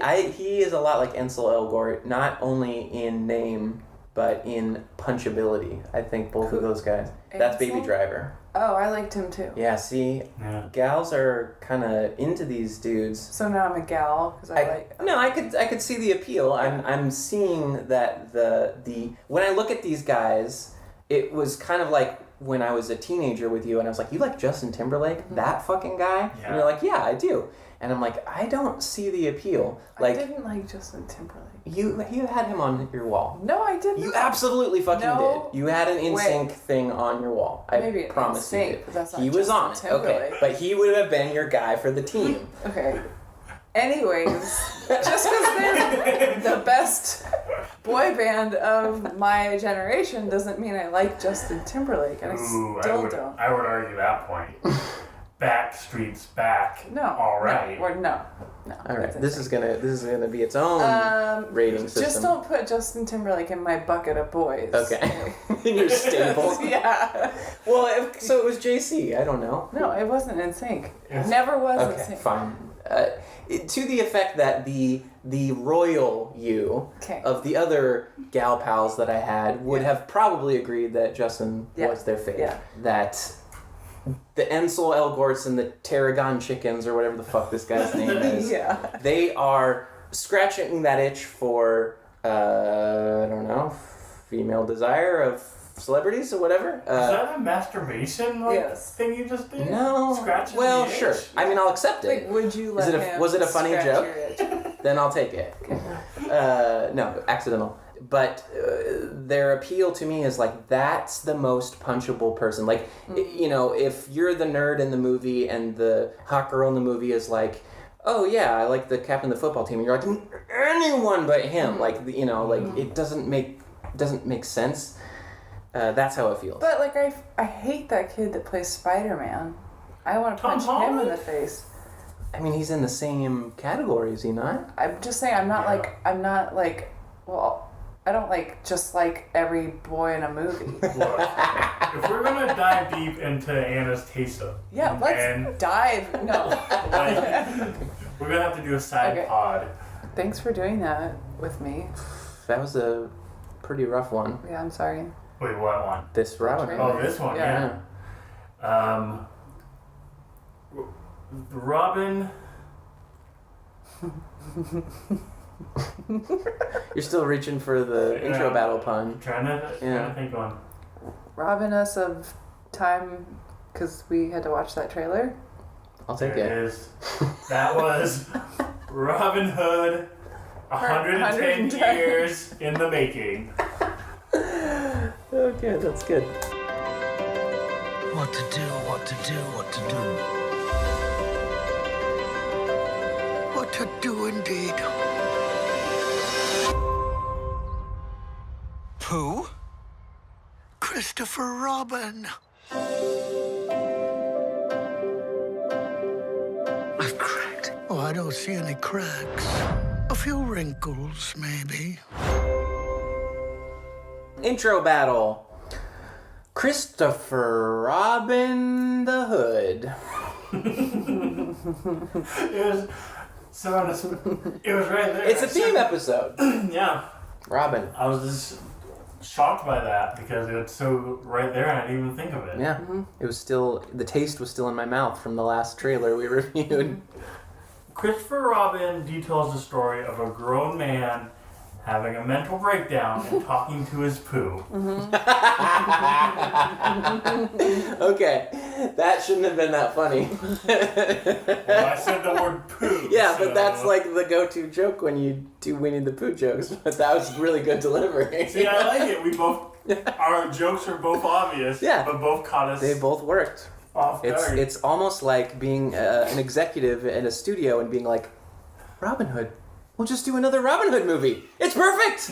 is a lot like Ansel Elgort, not only in name but in punchability. I think both of those guys. That's Baby Driver. Oh, I liked him too. Yeah, see, gals are kind of into these dudes. So now I'm a gal because I like. No, I could see the appeal. I'm seeing that the when I look at these guys, it was kind of like when I was a teenager with you and I was like, you like Justin Timberlake? That fucking guy? Yeah. And you're like, yeah, I do. And I'm like, I don't see the appeal. Like, I didn't like Justin Timberlake. you had him on your wall. No, I didn't. You absolutely fucking No did. You had an NSYNC way. thing on your wall. I Maybe promise you NSYNC, did. but that's not He was on it. Justin Okay, Timberlake. but he would have been your guy for the team. Okay. Anyways, just because they're the best boy band of my generation doesn't mean I like Justin Timberlake, and I still don't. I would argue that point. Backstreet's back. No. Alright. No. All right, this is gonna be its own rating system. Just don't put Justin Timberlake in my bucket of boys. Okay. In your stable. Yeah. Well, so it was JC. I don't know. No, it wasn't in sync. It never was in Okay, sync. fine. To the effect that the royal you of the other gal pals that I had would have probably agreed that Justin was their fave. Yeah. That the Ensel Elgorts and the Tarragon chickens or whatever the fuck this guy's name is. Yeah. They are scratching that itch for I don't know, female desire of celebrities or whatever. Is that a masturbation thing you just did? No. Scratching well, the itch? sure. I mean, I'll accept it. Like, would you let him Was it a funny scratch joke? your itch? Then I'll take it. No, accidental. But their appeal to me is like, that's the most punchable person. Like, you know, if you're the nerd in the movie and the hot girl in the movie is like, oh yeah, I like the captain of the football team, and you're like, anyone but him. Like, you know, like it doesn't make sense. That's how it feels. But like I hate that kid that plays Spider-Man. I want to punch him in the face. I mean, he's in the same category, is he not? I'm just saying I'm not like well, I don't like just like every boy in a movie. Look, if we're gonna dive deep into Anastasia, Yeah, let's dive. No. like, we're gonna have to do a side pod. Thanks for doing that with me. That was a pretty rough one. Yeah, I'm sorry. Wait, what one? This Robin. Oh, this one, yeah. Robin. You're still reaching for the intro battle pun. Trying to think one. Robbing us of time because we had to watch that trailer. I'll take There it is. That was Robin Hood, 110 years in the making. Okay, that's good. What to do, what to do, what to do. What to do indeed. Pooh? Christopher Robin. I've cracked. Oh, I don't see any cracks. A few wrinkles, maybe. Intro battle. Christopher Robin the Hood. It was right there. It's a theme episode. Yeah. Robin. I was just shocked by that because it's so right there and I didn't even think of it. Yeah. It was still, the taste was still in my mouth from the last trailer we reviewed. Christopher Robin details the story of a grown man having a mental breakdown and talking to his poo. Okay, that shouldn't have been that funny. Well, I said the word poo. Yeah, but that's like the go-to joke when you do Winnie the Pooh jokes. But that was really good delivery. See, I like it. We both, our jokes are both obvious, but both caught us. They both worked. Off guard. It's almost like being an executive in a studio and being like, Robin Hood. We'll just do another Robin Hood movie. It's perfect.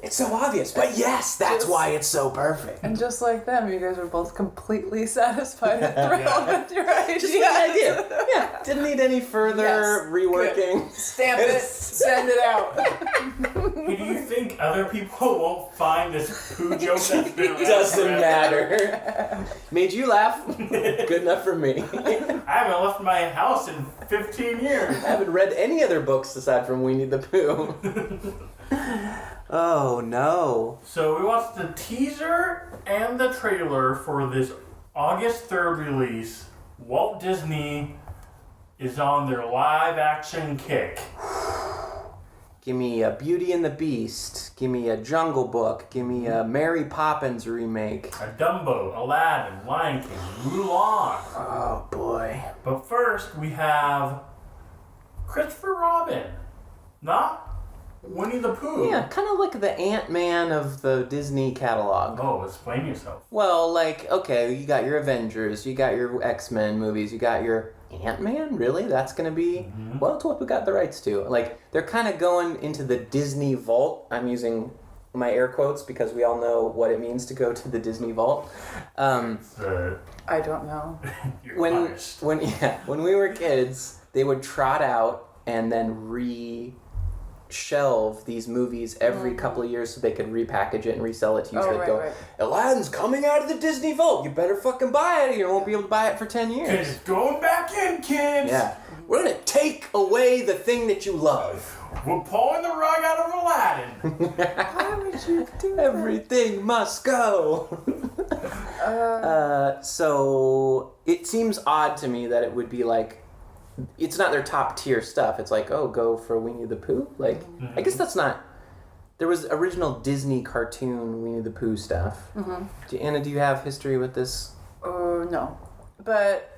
It's so obvious, but yes, that's why it's so perfect. And just like them, you guys were both completely satisfied and thrilled with your idea. Just the idea. Yeah, didn't need any further reworking. Good. Stamp it. Send it out. Hey, do you think other people won't find this poo joke that's been around? It doesn't forever? matter. Made you laugh? Good enough for me. I haven't left my house in 15 years. I haven't read any other books aside from Winnie the Pooh. Oh no. So we watched the teaser and the trailer for this August 3rd release. Walt Disney is on their live action kick. Give me a Beauty and the Beast. Give me a Jungle Book. Give me a Mary Poppins remake. A Dumbo, Aladdin, Lion King, Mulan. Oh boy. But first we have Christopher Robin, not Winnie the Pooh. Yeah, kind of like the Ant-Man of the Disney catalog. Oh, explain yourself. Well, like, okay, you got your Avengers, you got your X-Men movies, you got your Ant-Man? Really? That's going to be... Well, it's what we got the rights to. Like, they're kind of going into the Disney vault. I'm using my air quotes because we all know what it means to go to the Disney vault. I don't know. You're when punished. when we were kids, they would trot out and then shelve these movies every couple of years so they could repackage it and resell it to you. So they'd go, Aladdin's coming out of the Disney vault. You better fucking buy it. You won't be able to buy it for 10 years. It's going back in, kids. Yeah. We're going to take away the thing that you love. We're pulling the rug out of Aladdin. Why would you do that? Everything must go. So it seems odd to me that it would be like, it's not their top tier stuff. It's like, oh, go for Winnie the Pooh? Like, I guess that's not... There was original Disney cartoon Winnie the Pooh stuff. Anna, do you have history with this? No. But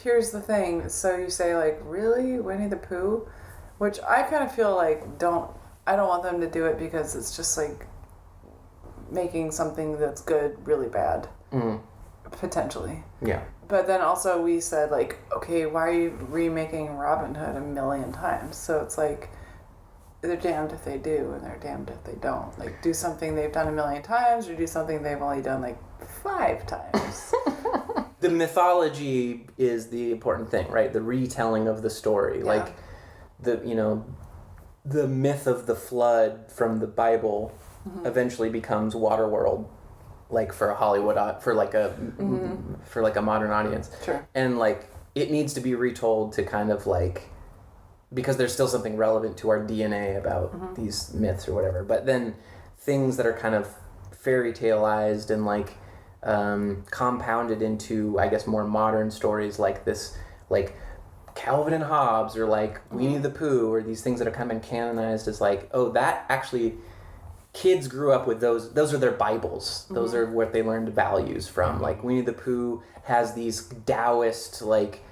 here's the thing. So you say, like, really? Winnie the Pooh? Which I kind of feel like I don't want them to do it because it's just like making something that's good really bad. Potentially. Yeah. But then also we said, like, okay, why are you remaking Robin Hood 1,000,000 times? So it's like, they're damned if they do, and they're damned if they don't. Like, do something they've done 1,000,000 times, or do something they've only done, like, 5 times. The mythology is the important thing, right? The retelling of the story. Yeah. Like, the myth of the flood from the Bible eventually becomes Waterworld. Like for a Hollywood, for like a modern audience, Sure. And like it needs to be retold to kind of like, because there's still something relevant to our DNA about these myths or whatever. But then things that are kind of fairy taleized and like compounded into, I guess, more modern stories like this, like Calvin and Hobbes or like Winnie the Pooh, or these things that are kind of been canonized as like, oh, that actually. Kids grew up with those. Those are their Bibles. Those are what they learned values from. Like Winnie the Pooh has these Taoist like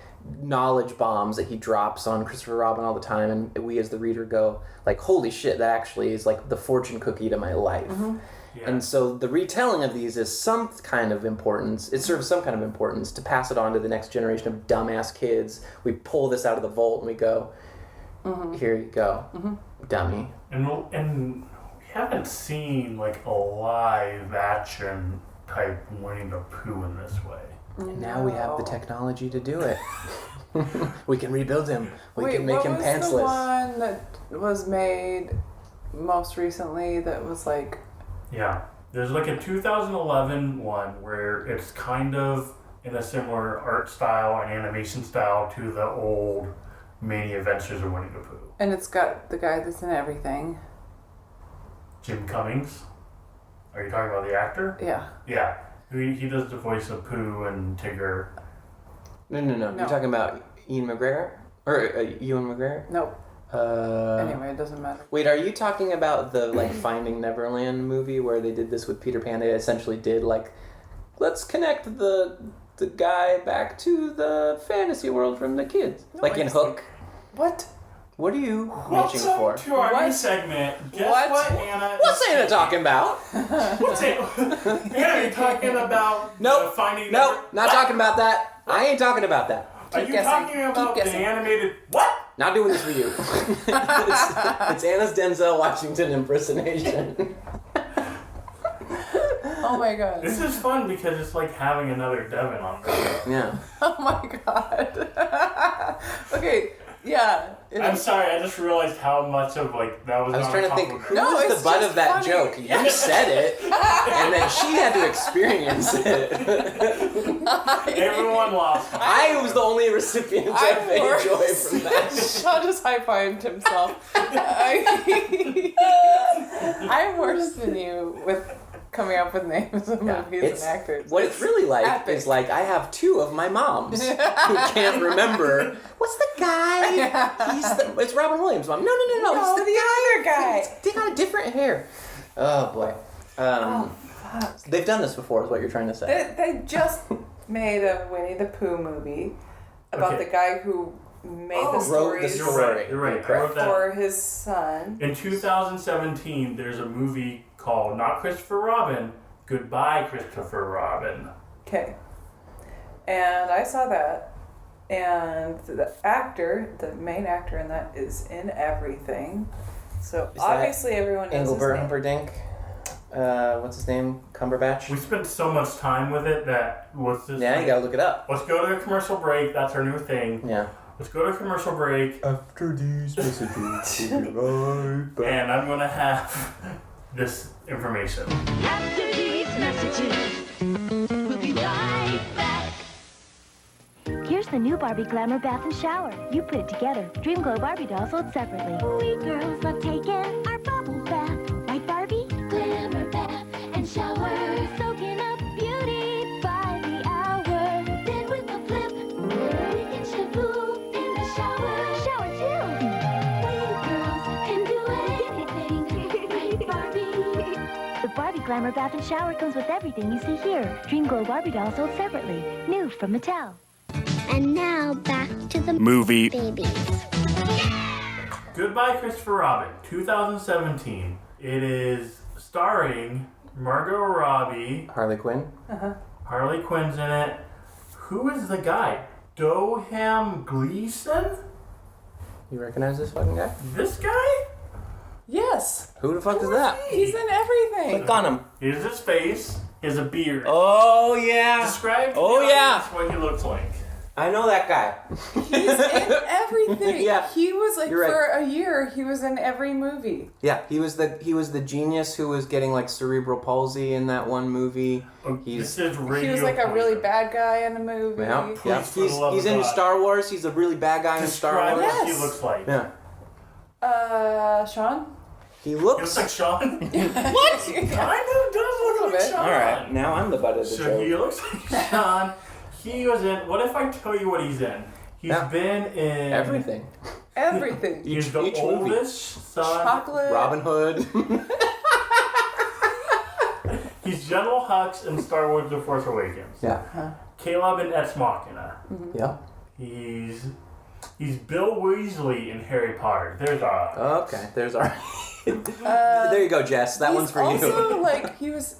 knowledge bombs that he drops on Christopher Robin all the time, and we as the reader go like, "Holy shit! That actually is like the fortune cookie to my life." Yeah. And so the retelling of these is some kind of importance. It serves some kind of importance to pass it on to the next generation of dumbass kids. We pull this out of the vault and we go, "Here you go, dummy." And we haven't seen like a live action type Winnie the Pooh in this way. And now we have the technology to do it. We can rebuild him. We can make him pantsless. What was the one that was made most recently that was like... Yeah. There's like a 2011 one where it's kind of in a similar art style and animation style to the old Many Adventures of Winnie the Pooh. And it's got the guy that's in everything. Jim Cummings? Are you talking about the actor? Yeah. Yeah. He does the voice of Pooh and Tigger. No. You're talking about Ian McGregor? Or Ewan McGregor? No. Anyway, it doesn't matter. Wait, are you talking about the like Finding Neverland movie where they did this with Peter Pan? They essentially did like, let's connect the guy back to the fantasy world from the kids. No, like in Hook. What? What are you reaching for? Welcome to our new segment. Guess what Anna What's Anna talking about? What's it? Anna, you're talking about Finding Nope, not talking about that. I ain't talking about that. Are you talking about the animated... What? Not doing this for you. It's Anna's Denzel Washington impersonation. Oh my god. This is fun because it's like having another Devin on the show. Yeah. Oh my god. Okay, yeah. I'm sorry, I just realized how much of like that was. I was trying to think, who No, was it's the butt just of that funny. joke? You said it, and then she had to experience it. Everyone lost. I was the only recipient of any joy from that. Sean just high-fived himself. I'm worse than you with coming up with names of movies and actors. What it's really like epic. is like I have two of my moms who can't remember. What's the guy? It's Robin Williams' mom. No, No, it's the other guy. They got a different hair. Oh boy. Fuck. They've done this before, is what you're trying to say. They just made a Winnie the Pooh movie about the guy who made the Wrote the stories story. You're right. I wrote that. for his son. In 2017, there's a movie called Not Christopher Robin, Goodbye Christopher Robin. Okay. And I saw that. And the main actor in that is in everything. So Is obviously everyone knows Engelbert his name. Humperdinck. What's his name? Cumberbatch? We spent so much time with it that let's just Yeah, you gotta look it up. let's go to a commercial break. That's our new thing. Yeah. Let's go to a commercial break, After these messages, we'll be right back. and I'm gonna have this information. After these messages, we'll be right back. Here's the new Barbie Glamour Bath and Shower. You put it together. Dream Glow Barbie dolls sold separately. We girls love taking our bubble bath. Right, Barbie? Glamour bath and shower. Soaking up beauty by the hour. Then with a flip, we can shampoo in the shower. Shower too. We girls can do anything. Right, Barbie? The Barbie Glamour Bath and Shower comes with everything you see here. Dream Glow Barbie dolls sold separately. New from Mattel. And now back to the Movie. babies. Goodbye Christopher Robin, 2017. It is starring Margot Robbie. Harley Quinn? Harley Quinn's in it. Who is the guy? Doham Gleeson? You recognize this fucking guy? This guy? Yes. Who the fuck is that? He's in everything. Click on him. Here's his face. He has a beard. Oh, yeah. Describe to Oh, the yeah. audience what he looks like. I know that guy. He's in everything. Yeah. He was like You're right. for a year. He was in every movie. Yeah, he was the genius who was getting like cerebral palsy in that one movie. This is radio. He was like a really poison. bad guy in a movie. Yeah, Please, for the love he's of in God. Star Wars. He's a really bad guy in Star Describe Wars. what he Yes. looks like. Yeah, Sean? he He looks. looks like Sean. What? Kind of does look like bit. Sean. All right, now I'm the butt of the So joke. he looks like Sean. He was in. What if I tell you what he's in? He's Yeah. been in Everything. Everything. He's the each movie. oldest son. Chocolate. Robin Hood. He's General Hux in Star Wars: The Force Awakens. Yeah. Caleb in Ex Machina. Yeah. He's Bill Weasley in Harry Potter. There's a. Okay, there's our. There you go, Jess. That one's for He's you. also like he was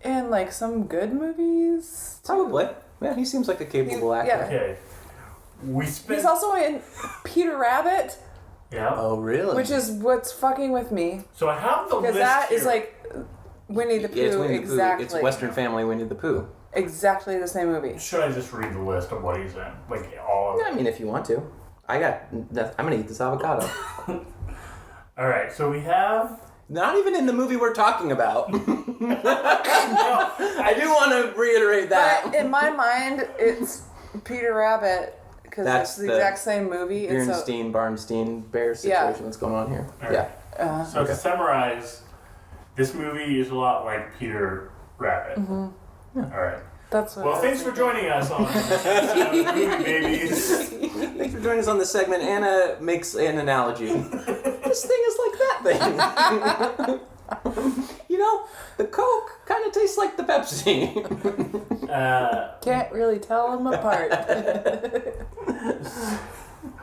in like some good movies. too. Probably. Yeah, he seems like a capable actor. Yeah. Okay. We spent. He's also in Peter Rabbit, Yeah. Oh, really? which is what's fucking with me So I have the because list that here. is like Winnie the Pooh. Yeah, it's Winnie the Pooh. Exactly. It's Western Family Winnie the Pooh. Exactly the same movie. Should I just read the list of what he's in? Like all of I it. mean, if you want to. I'm gonna eat this avocado. All right. So we have. Not even in the movie we're talking about. No, I do want to reiterate that. But in my mind, it's Peter Rabbit because That's it's the the exact same movie. It's a, Bernstein, Barnstein, bear situation that's going on here. All right. Yeah. So to summarize, this movie is a lot like Peter Rabbit. All right. that's what. Well, thanks for joining us on Movie Babies. Thanks for joining us on this segment. Anna makes an analogy. This thing is like that thing. You know, the Coke kind of tastes like the Pepsi. Can't really tell them apart.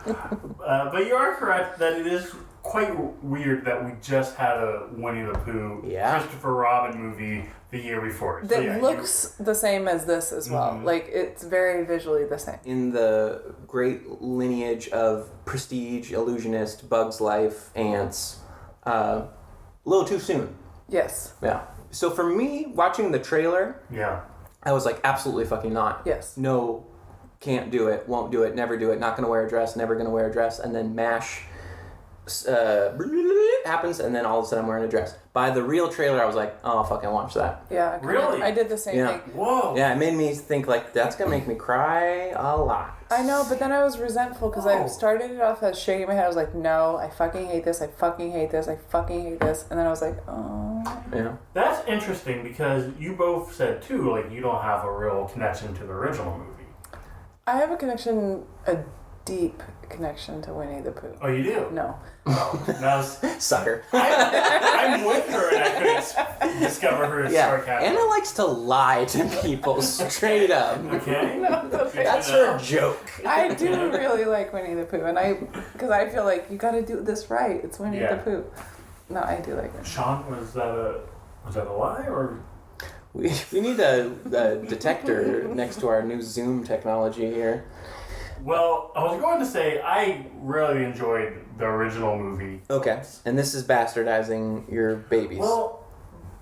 But you are correct that it is quite weird that we just had a Winnie the Pooh, Christopher Robin movie the year before. So that yeah, looks the same as this as well. Like it's very visually the same. In the great lineage of Prestige, Illusionist, Bug's Life, Ants, a little too soon. Yes. Yeah. So for me, watching the trailer, Yeah. I was like, absolutely fucking not. Yes. No, can't do it, won't do it, never do it, not gonna wear a dress, never gonna wear a dress, and then MASH happens, and then all of a sudden I'm wearing a dress. By the real trailer, I was like, oh, I'll fucking watch that. Yeah. Really? I did the same Yeah. thing. Whoa. Yeah, it made me think like, that's gonna make me cry a lot. I know, but then I was resentful because I started it off as shaking my head. I was like, no, I fucking hate this. I fucking hate this. I fucking hate this. And then I was like, oh. Yeah. That's interesting because you both said too, like you don't have a real connection to the original movie. I have a deep connection to Winnie the Pooh. Oh, you do? No. Oh, now Sucker. I'm with her and I couldn't discover her sarcasm. Anna likes to lie to people straight up. Okay. That's her joke. I do really like Winnie the Pooh, and because I feel like you got to do this right. It's Winnie the Pooh. No, I do like it. Sean, was that a lie or? We need a detector next to our new Zoom technology here. Well, I was going to say I really enjoyed the original movie. Okay, and this is bastardizing your babies. Well,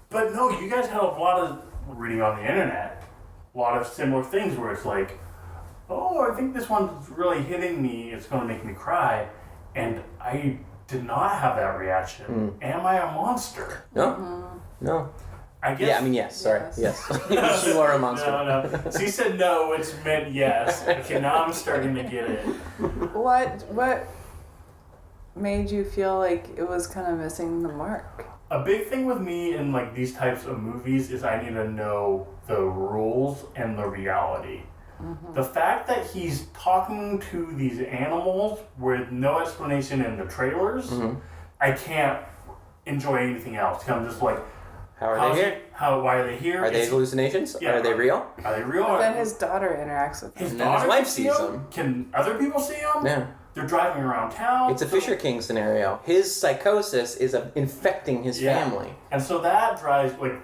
but no, you guys have a lot of reading on the internet, a lot of similar things where it's like, oh, I think this one's really hitting me. It's going to make me cry, and I did not have that reaction. Am I a monster? No, no. I guess. Yeah, I mean, yes. Sorry, yes. You are a monster. No. She said no, which meant yes. Okay, now I'm starting to get it. What made you feel like it was kind of missing the mark? A big thing with me in like these types of movies is I need to know the rules and the reality. Mm-hmm. The fact that he's talking to these animals with no explanation in the trailers, I can't enjoy anything else. I'm just like, how are they here? Why are they here? Are they hallucinations? Yeah, are they real? Are they real? Then his daughter interacts with him. His and then his wife sees him. Can other people see him? Yeah. They're driving around town. It's a Fisher King scenario. His psychosis is infecting his family. And so that drives, like...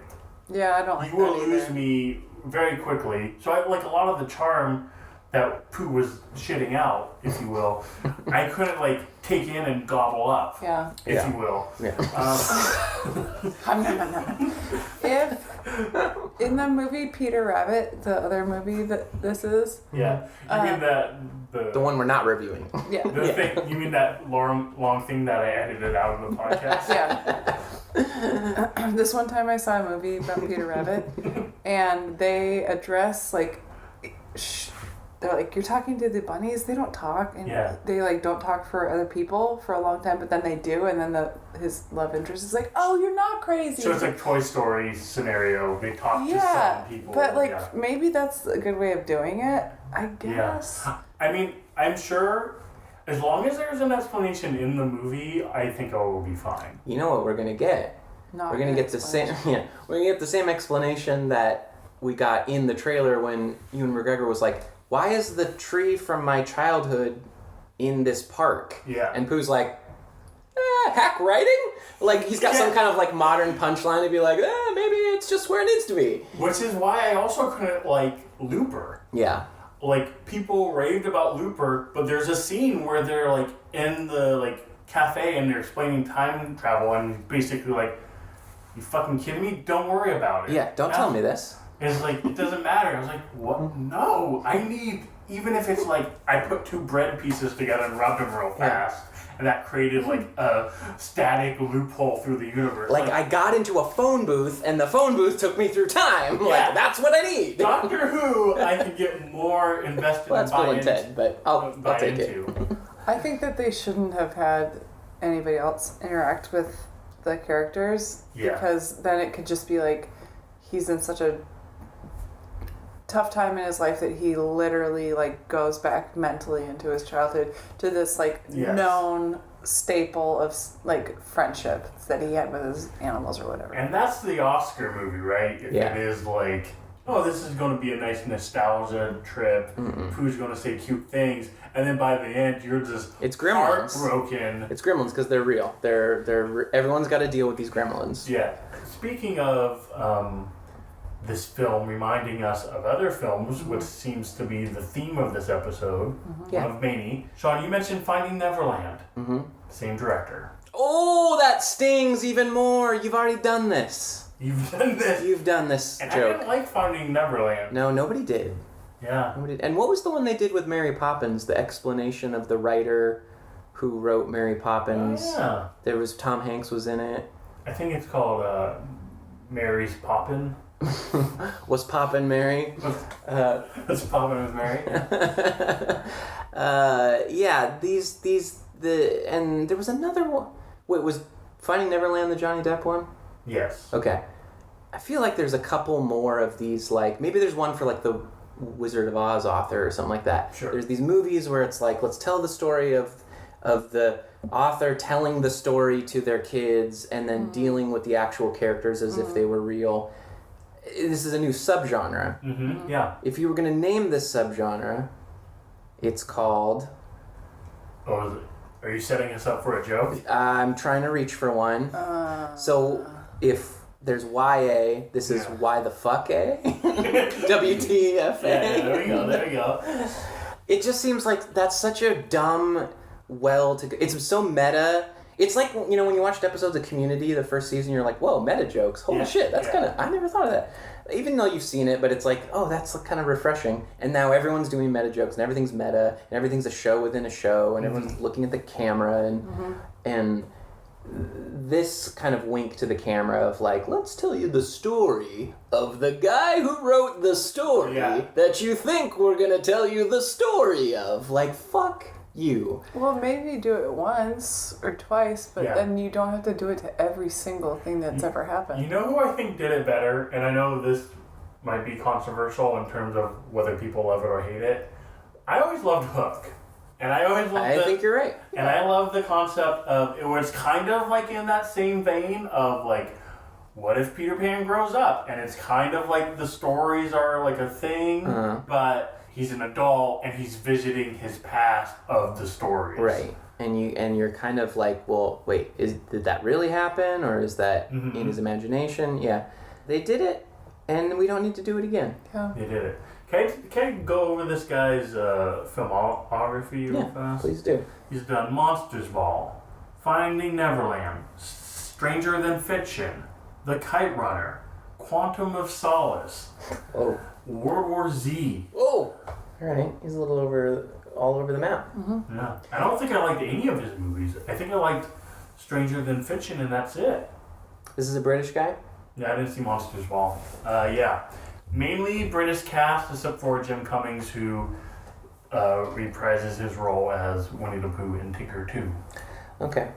Yeah, I don't like that you will either. lose me very quickly. So I like a lot of the charm that Pooh was shitting out, if you will. I couldn't like take in and gobble up. Yeah. If you will. Yeah. If in the movie Peter Rabbit, the other movie that this is. Yeah. You mean that the one we're not reviewing. Yeah. The thing, you mean that long thing that I edited out of the podcast? Yeah. This one time I saw a movie about Peter Rabbit, and they address like, they're like, you're talking to the bunnies. They don't talk, and they like don't talk for other people for a long time, but then they do, and then his love interest is like, oh, you're not crazy. So it's like Toy Story scenario. They talk to some people. But like maybe that's a good way of doing it, I guess. Yeah. I mean, I'm sure as long as there's an explanation in the movie, I think I will be fine. You know what we're gonna get? We're gonna get the same. Yeah, we're gonna get the same explanation that we got in the trailer when Ewan McGregor was like, "Why is the tree from my childhood in this park?" Yeah. And Pooh's like, hack writing? Like he's got some kind of like modern punchline to be like, maybe it's just where it needs to be. Which is why I also couldn't like Looper. Yeah. Like people raved about Looper, but there's a scene where they're like in the like cafe and they're explaining time travel and basically like, you fucking kidding me? Don't worry about it. Yeah, don't tell me this. It's like, it doesn't matter. I was like, what? No, I need, even if it's like, I put two bread pieces together and rubbed them real fast, and that created like a static loophole through the universe. Like I got into a phone booth, and the phone booth took me through time. Yeah. Like, that's what I need. Doctor Who, I could get more invested well, that's in. Bill and Ted, but I'll take it. I think that they shouldn't have had anybody else interact with the characters, because then it could just be like, he's in such a tough time in his life that he literally like goes back mentally into his childhood to this like known staple of like friendship that he had with his animals or whatever. And that's the Oscar movie, right? If it is like, oh, this is going to be a nice nostalgia trip. Pooh's going to say cute things, and then by the end, you're just heartbroken. It's gremlins because they're real. They're everyone's got to deal with these gremlins. Yeah. Speaking of this film reminding us of other films, which seems to be the theme of this episode of Maney. Sean, you mentioned Finding Neverland. Same director. Oh, that stings even more. You've already done this. You've done this. You've done this and joke. I didn't like Finding Neverland. No, nobody did. Yeah. Nobody did. And what was the one they did with Mary Poppins? The explanation of the writer who wrote Mary Poppins. Oh, yeah. There was Tom Hanks was in it. I think it's called Mary's Poppin'. Was Poppin' Mary? Was Poppin' with Mary? And there was another one. Wait, was Finding Neverland the Johnny Depp one? Yes. Okay. I feel like there's a couple more of these, like, maybe there's one for, like, the Wizard of Oz author or something like that. Sure. There's these movies where it's like, let's tell the story of the author telling the story to their kids and then dealing with the actual characters as if they were real. This is a new subgenre. Mm-hmm. Yeah. If you were going to name this subgenre, it's called... Oh, is it? Are you setting us up for a joke? I'm trying to reach for one. So if there's YA, this is Why the Fuck A? WTFA. Yeah, there we go. It just seems like that's such a dumb it's so meta. It's like, when you watched episodes of Community the first season, you're like, whoa, meta jokes. Holy shit, that's kind of... I never thought of that. Even though you've seen it, but it's like, oh, that's kind of refreshing. And now everyone's doing meta jokes, and everything's meta, and everything's a show within a show, and everyone's looking at the camera, and this kind of wink to the camera of like, let's tell you the story of the guy who wrote the story that you think we're gonna tell you the story of. Like, fuck you. Well, maybe do it once or twice, but then you don't have to do it to every single thing that's ever happened. You know who I think did it better? And I know this might be controversial in terms of whether people love it or hate it. I always loved Hook. And I always loved I think you're right. And I love the concept of, it was kind of like in that same vein of like, what if Peter Pan grows up? And it's kind of like the stories are like a thing, but he's an adult and he's visiting his past of the stories. Right. And you're kind of like, well, wait, did that really happen, or is that in his imagination? Yeah. They did it, and we don't need to do it again. Yeah. They did it. Can I go over this guy's filmography real fast? Please do. He's done Monsters Ball, Finding Neverland, Stranger Than Fiction, The Kite Runner, Quantum of Solace, Oh. World War Z. Oh! Alright, he's a little all over the map. Yeah. I don't think I liked any of his movies. I think I liked Stranger Than Fiction, and that's it. This is a British guy? Yeah, I didn't see Monsters Ball. Yeah. Mainly British cast, except for Jim Cummings, who reprises his role as Winnie the Pooh in Tinker 2. Okay.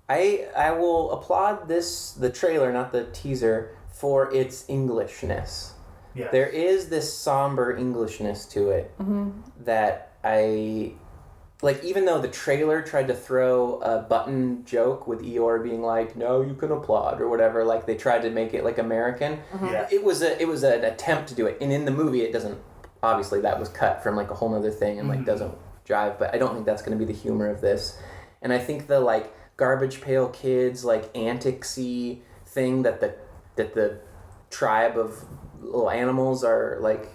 I will applaud the trailer, not the teaser, for its Englishness. Yes. There is this somber Englishness to it that I... Like, even though the trailer tried to throw a button joke with Eeyore being like, no, you can applaud, or whatever, like, they tried to make it, like, American. Yeah. It was an attempt to do it. And in the movie, it doesn't... Obviously, that was cut from, like, a whole other thing and, like, doesn't jive. But I don't think that's going to be the humor of this. And I think the, like, Garbage Pail Kids, like, antics-y thing that the tribe of little animals are, like,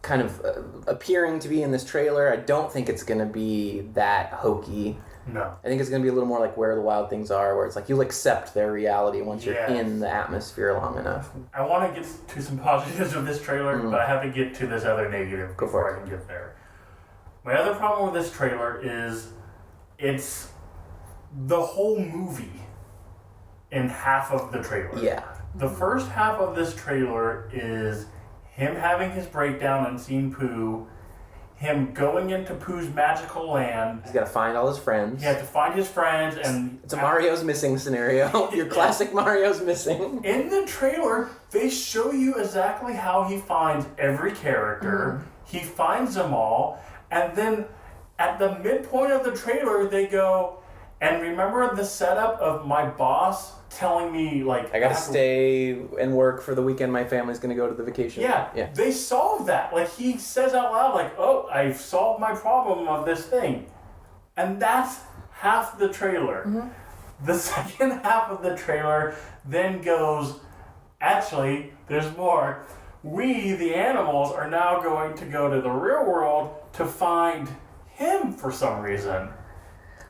kind of appearing to be in this trailer, I don't think it's going to be that hokey. No. I think it's going to be a little more like Where the Wild Things Are, where it's like you'll accept their reality once you're in the atmosphere long enough. I want to get to some positives of this trailer, but I have to get to this other negative before I can get there. My other problem with this trailer is it's the whole movie in half of the trailer. Yeah. The first half of this trailer is him having his breakdown and seeing Pooh, him going into Pooh's magical land. He's got to find all his friends. He has to find his friends, and it's a Mario's missing scenario. Your classic Mario's missing. In the trailer, they show you exactly how he finds every character. He finds them all, and then at the midpoint of the trailer, they go, and remember the setup of my boss telling me, like, I gotta stay and work for the weekend. My family's gonna go to the vacation. Yeah. They solved that. Like, he says out loud, like, oh, I've solved my problem of this thing. And that's half the trailer. The second half of the trailer then goes, actually, there's more. We, the animals, are now going to go to the real world to find him for some reason.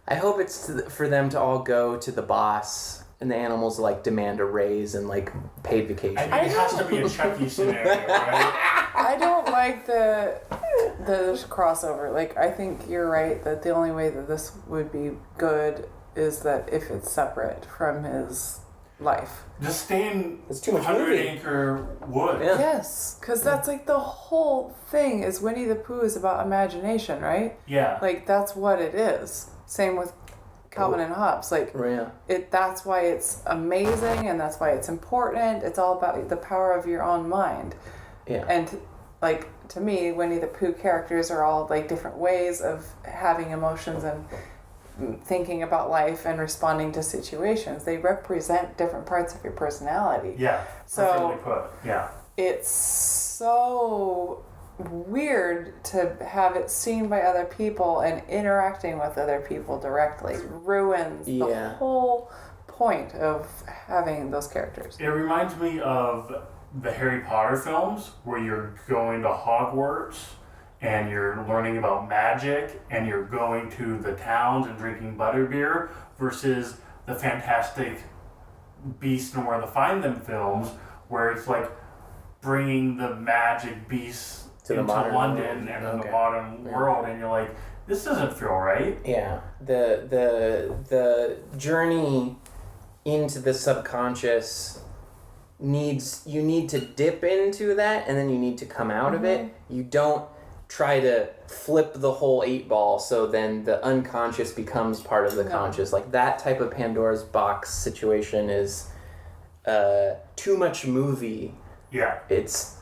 I hope it's for them to all go to the boss and the animals, like, demand a raise and, like, paid vacation. I think it has to be a Chucky scenario, right? I don't like the crossover. Like, I think you're right that the only way that this would be good is that if it's separate from his life. Just stay in It's too much 100 movie. Acre Wood. Yeah. Yes, because that's like the whole thing is Winnie the Pooh is about imagination, right? Yeah. Like, that's what it is. Same with Calvin and Hobbes. Like, that's why it's amazing, and that's why it's important. It's all about the power of your own mind. Yeah. And, like, to me, Winnie the Pooh characters are all, like, different ways of having emotions and thinking about life and responding to situations. They represent different parts of your personality. Yeah. So put. Yeah. it's so weird to have it seen by other people and interacting with other people directly ruins the whole point of having those characters. It reminds me of the Harry Potter films where you're going to Hogwarts and you're learning about magic and you're going to the towns and drinking butterbeer versus the Fantastic Beasts and Where to Find Them films where it's like bringing the magic beasts into London and in the modern world, and you're like, this doesn't feel right. Yeah, the journey into the subconscious you need to dip into that, and then you need to come out of it. You don't try to flip the whole 8-ball so then the unconscious becomes part of the conscious. Like, that type of Pandora's box situation is too much movie. Yeah. It's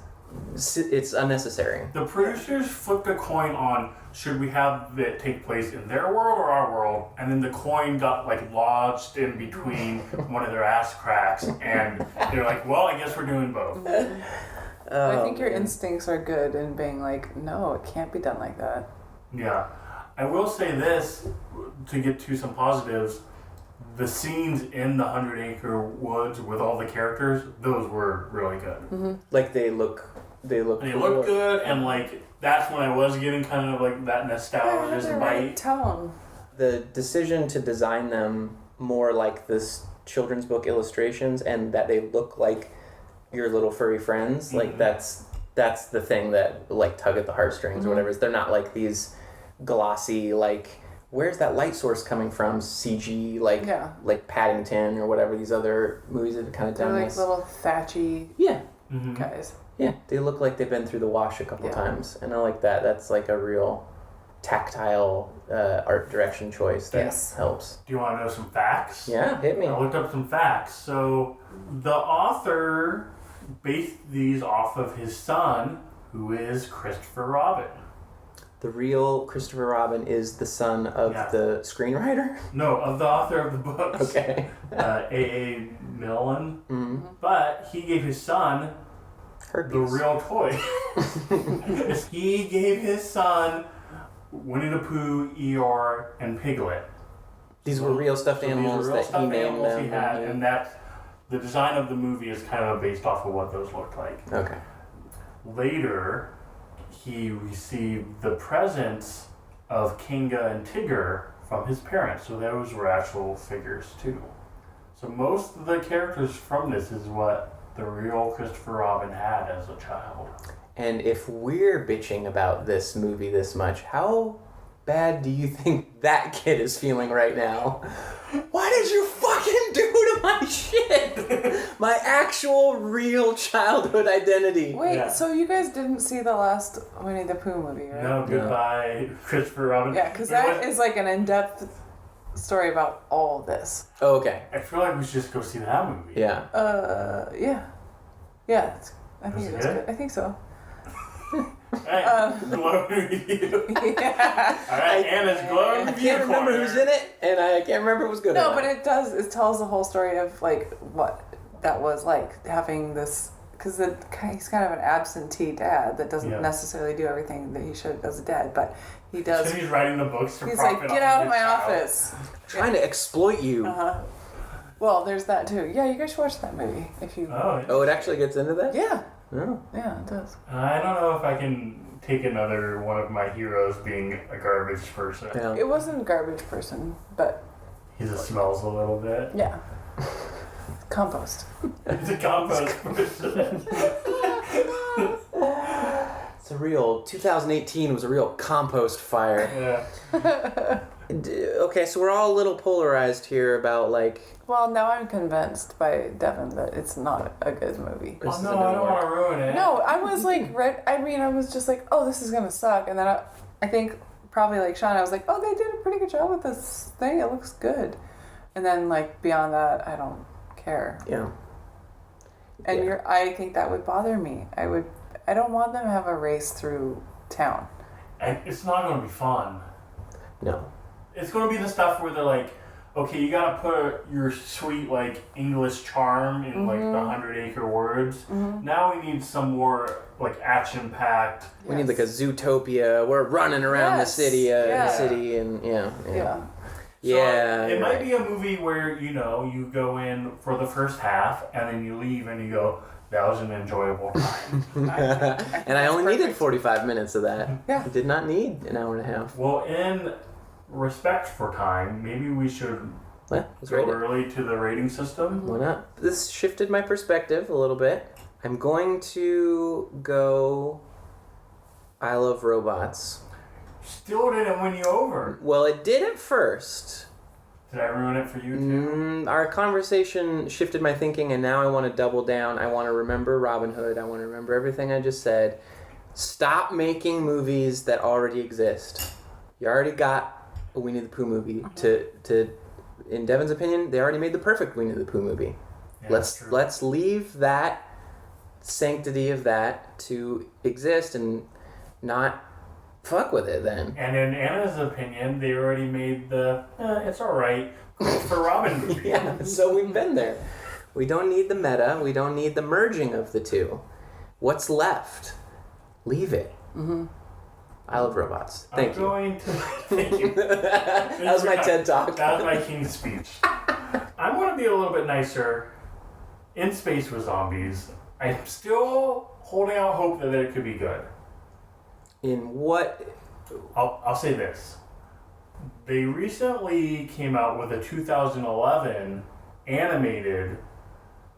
unnecessary. The producers flipped a coin on, should we have it take place in their world or our world? And then the coin got like lodged in between one of their ass cracks, and they're like, well, I guess we're doing both. I think your instincts are good in being like, no, it can't be done like that. Yeah. I will say this, to get to some positives, the scenes in the 100-acre woods with all the characters, those were really good. Like, they look good, and like that's when I was getting kind of like that nostalgia bite. Tone. The decision to design them more like this children's book illustrations and that they look like your little furry friends, like that's the thing that like tug at the heartstrings or whatever. They're not like these glossy, like, where's that light source coming from? CG, like Paddington or whatever these other movies have kind of done. They're like little thatchy guys. Yeah, they look like they've been through the wash a couple times, and I like that. That's like a real tactile art direction choice that helps. Do you want to know some facts? Yeah, hit me. I looked up some facts. So the author based these off of his son, who is Christopher Robin. The real Christopher Robin is the son of the screenwriter? No, of the author of the books. Okay. A.A. Milne. But he gave his son the real toy. He gave his son Winnie the Pooh, Eeyore, and Piglet. These were real stuffed animals that he named them. He had, and that the design of the movie is kind of based off of what those looked like. Okay. Later, he received the presents of Kinga and Tigger from his parents, so those were actual figures too. So most of the characters from this is what the real Christopher Robin had as a child. And if we're bitching about this movie this much, how bad do you think that kid is feeling right now? What did you fucking do to my shit? My actual real childhood identity. Wait, so you guys didn't see the last Winnie the Pooh movie, right? No, goodbye, Christopher Robin. Yeah, because that is like an in-depth story about all of this. Oh, okay. I feel like we should just go see that movie. Yeah. Yeah. I think it's good. I think so. Hey, glowing review. Yeah. All right, Anna's glowing review. I can't remember who's in it, and I can't remember who's good. No, but it tells the whole story of like what that was like having this, because he's kind of an absentee dad that doesn't necessarily do everything that he should as a dad, but he does. So he's writing the books for He's profit. like, get out of my office. Trying to exploit you. Well, there's that too. Yeah, you guys should watch that movie if you. Oh, it actually gets into that? Yeah. Oh. Yeah, it does. I don't know if I can take another one of my heroes being a garbage person. Yeah. It wasn't a garbage person, but. He just smells a little bit. Yeah. Compost. He's a compost person. It's a real 2018 was a real compost fire. Yeah. Okay, so we're all a little polarized here about like. Well, now I'm convinced by Devin that it's not a good movie. Oh no, I don't want to ruin it. No, I was like, I was just like, oh, this is gonna suck, and then I think probably like Sean, I was like, oh, they did a pretty good job with this thing. It looks good. And then like beyond that, I don't care. Yeah. And I think that would bother me. I don't want them to have a race through town. And it's not going to be fun. No. It's going to be the stuff where they're like, okay, you got to put your sweet, like, English charm in, like, the 100-acre words. Now we need some more, like, action-packed. We need, like, a Zootopia. We're running around the city, and, Yeah. So it might be a movie where, you know, you go in for the first half, and then you leave, and you go, that was an enjoyable time. And I only needed 45 minutes of that. Yeah. I did not need an hour and a half. Well, in respect for time, maybe we should go early to the rating system. Why not? This shifted my perspective a little bit. I'm going to go I Love Robots. Still didn't win you over. Well, it did at first. Did I ruin it for you too? Our conversation shifted my thinking, and now I want to double down. I want to remember Robin Hood. I want to remember everything I just said. Stop making movies that already exist. You already got a Winnie the Pooh movie. In Devin's opinion, they already made the perfect Winnie the Pooh movie. Yeah, Let's leave that sanctity of that to exist and not fuck with it then. And in Anna's opinion, they already made the it's alright for Robin movie. Yeah, so we've been there. We don't need the meta. We don't need the merging of the two. What's left? Leave it. I Love Robots. Thank you. Thank you. That was my TED Talk. That was my King's speech. I'm going to be a little bit nicer. In Space with Zombies, I'm still holding out hope that it could be good. In what? I'll say this. They recently came out with a 2011 animated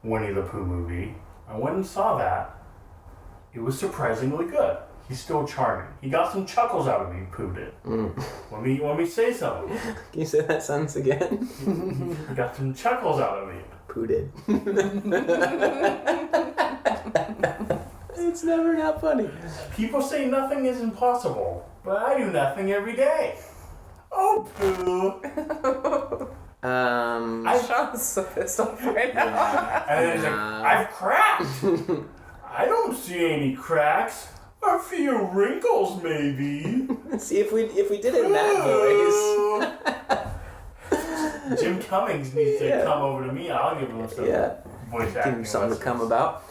Winnie the Pooh movie. I went and saw that. It was surprisingly good. He's still charming. He got some chuckles out of me, Pooh did. Let me say something. Can you say that sentence again? He got some chuckles out of me. Pooh did. It's never not funny. People say nothing is impossible, but I do nothing every day. Oh, Pooh. Sean's so pissed off right now. And then he's like, I've cracked. I don't see any cracks. A few wrinkles, maybe. See, if we did it in that voice. Jim Cummings needs to come over to me. I'll give him some voice acting. Give him something to come about.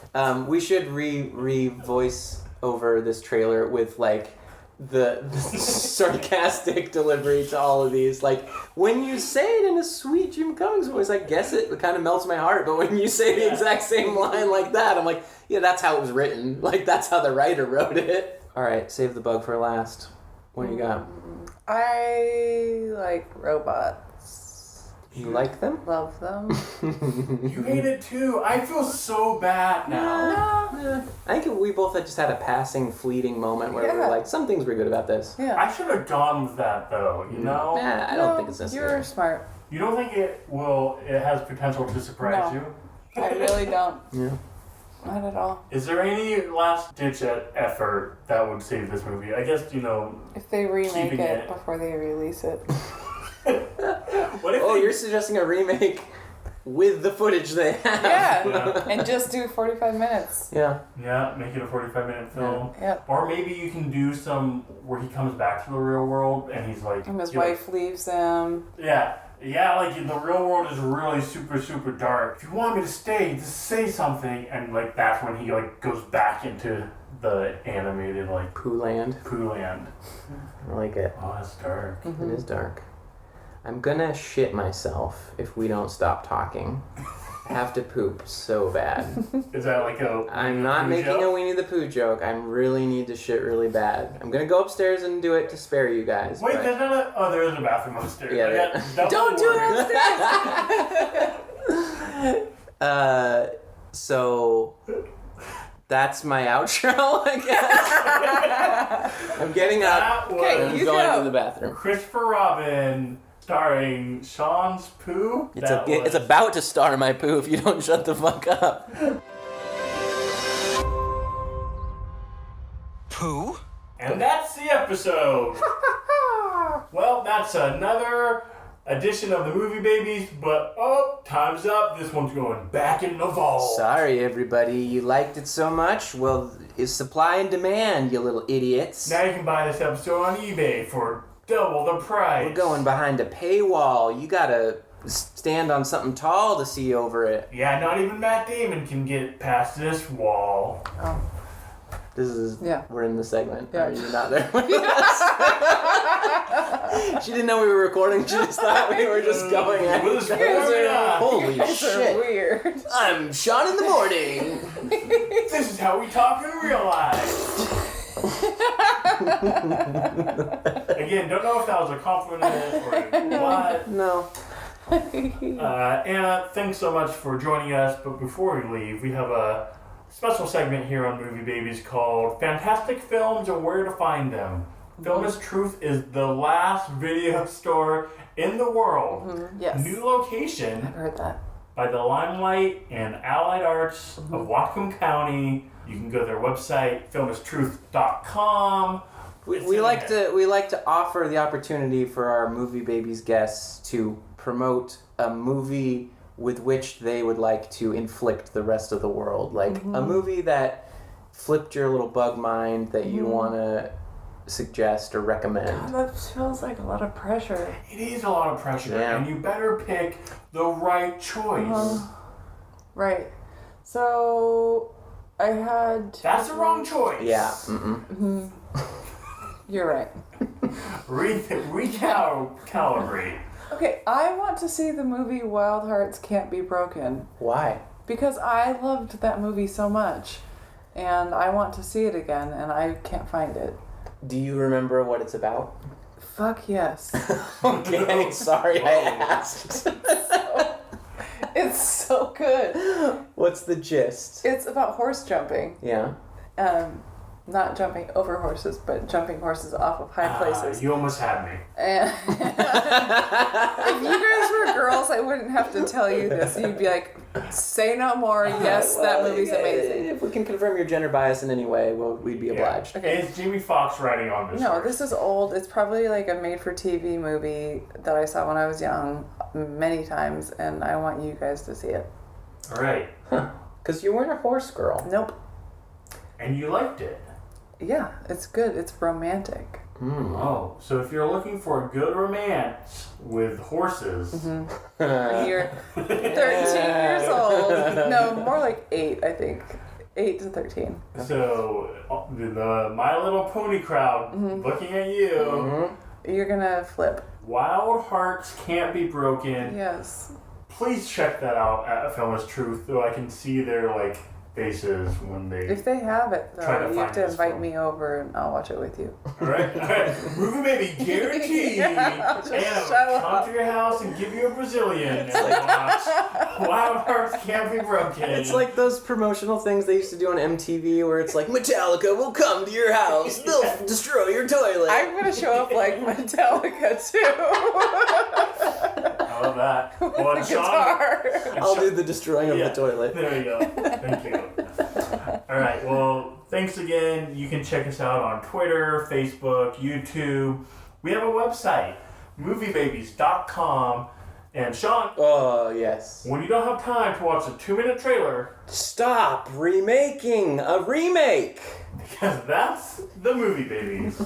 We should re-voice over this trailer with, like, the sarcastic delivery to all of these. Like, when you say it in a sweet Jim Cummings voice, I guess it kind of melts my heart. But when you say the exact same line like that, I'm like, yeah, that's how it was written. Like, that's how the writer wrote it. All right, save the bug for last. What do you got? I like robots. You like them? Love them. You hate it too. I feel so bad now. No. I think we both just had a passing, fleeting moment where we were like, some things were good about this. Yeah. I should have gone with that though, you know? Nah, I don't think it's necessary. You're smart. You don't think it has potential to surprise you? I really don't. Yeah. Not at all. Is there any last-ditch effort that would save this movie? I guess, you know... If they remake it before they release it. What if you're suggesting a remake with the footage they have? Yeah. And just do 45 minutes. Yeah. Yeah, make it a 45-minute film. Yeah. Or maybe you can do some where he comes back to the real world and he's like... And his wife leaves him. Yeah. Yeah, like the real world is really super, super dark. If you want me to stay, just say something. And like that's when he like goes back into the animated like Pooh Land. I like it. Oh, that's dark. It is dark. I'm gonna shit myself if we don't stop talking. I have to poop so bad. Is that like a... I'm not making a Winnie the Pooh joke. I really need to shit really bad. I'm gonna go upstairs and do it to spare you guys. Wait, there's not a... Oh, there is a bathroom upstairs. Yeah, don't do it upstairs! So... That's my outro, I guess. I'm getting up. Okay, I'm going to the bathroom. Christopher Robin... starring Sean's Pooh. It's about to star my Pooh if you don't shut the fuck up. Pooh? And that's the episode. Well, that's another edition of the Movie Babies, but time's up. This one's going back in the vault. Sorry, everybody. You liked it so much? Well, it's supply and demand, you little idiots. Now you can buy this episode on eBay for double the price. We're going behind a paywall. You gotta stand on something tall to see over it. Yeah, not even Matt Damon can get past this wall. Oh. This is, we're in the segment. Yeah. Are you not there with us? She didn't know we were recording. She just thought we were just going at What's each going other. on? Holy These are shit. weird. I'm Sean in the morning. This is how we talk in real life. Again, don't know if that was a compliment or what. No. Anna, thanks so much for joining us. But before we leave, we have a special segment here on Movie Babies called Fantastic Films and Where to Find Them. Film is Truth is the last video store in the world. Mm-hmm. Yes. New location. I've heard that. By the Limelight and Allied Arts of Whatcom County. You can go to their website, filmistruth.com. We like to offer the opportunity for our Movie Babies guests to promote a movie with which they would like to inflict the rest of the world. Like a movie that flipped your little bug mind that you want to suggest or recommend. God, that feels like a lot of pressure. It is a lot of pressure, Yeah. and you better pick the right choice. Right. So, I had... That's the wrong choice. Yeah. You're right. Recalibrate. Okay, I want to see the movie Wild Hearts Can't Be Broken. Why? Because I loved that movie so much. And I want to see it again, and I can't find it. Do you remember what it's about? Fuck yes. Okay, sorry I asked. It's so good. What's the gist? It's about horse jumping. Yeah. Not jumping over horses, but jumping horses off of high places. You almost had me. And if you guys were girls, I wouldn't have to tell you this. You'd be like, say no more. Yes, that movie's amazing. If we can confirm your gender bias in any way, we'd be obliged. Okay. Is Jamie Foxx writing on this? No, first? this is old. It's probably like a made-for-TV movie that I saw when I was young many times, and I want you guys to see it. All right. Because you weren't a horse girl. Nope. And you liked it. Yeah, it's good. It's romantic. Oh, so if you're looking for a good romance with horses, And you're 13 years old. No, more like 8, I think. 8 to 13. so the My Little Pony crowd looking at you, You're gonna flip. Wild Hearts Can't Be Broken. Yes. Please check that out at Film is Truth, though I can see their faces when they. If they have it, Try to though, you have find to this invite film. me over and I'll watch it with you. All right. Movie Baby guaranteed. Yeah, just Anna shut will come up. to your house and give you a Brazilian and watch Wild Hearts Can't Be Broken. It's like those promotional things they used to do on MTV where it's like, Metallica will come to your house. They'll destroy your toilet. I'm gonna show up like Metallica too. I love that. Well, The and Sean, guitar. I'll do the destroying of Yeah. the toilet. There you go. Thank you. All right. Well, thanks again. You can check us out on Twitter, Facebook, YouTube. We have a website, moviebabies.com. And Sean, Oh, yes. when you don't have time to watch a 2-minute trailer, Stop remaking a remake. because that's the Movie Babies.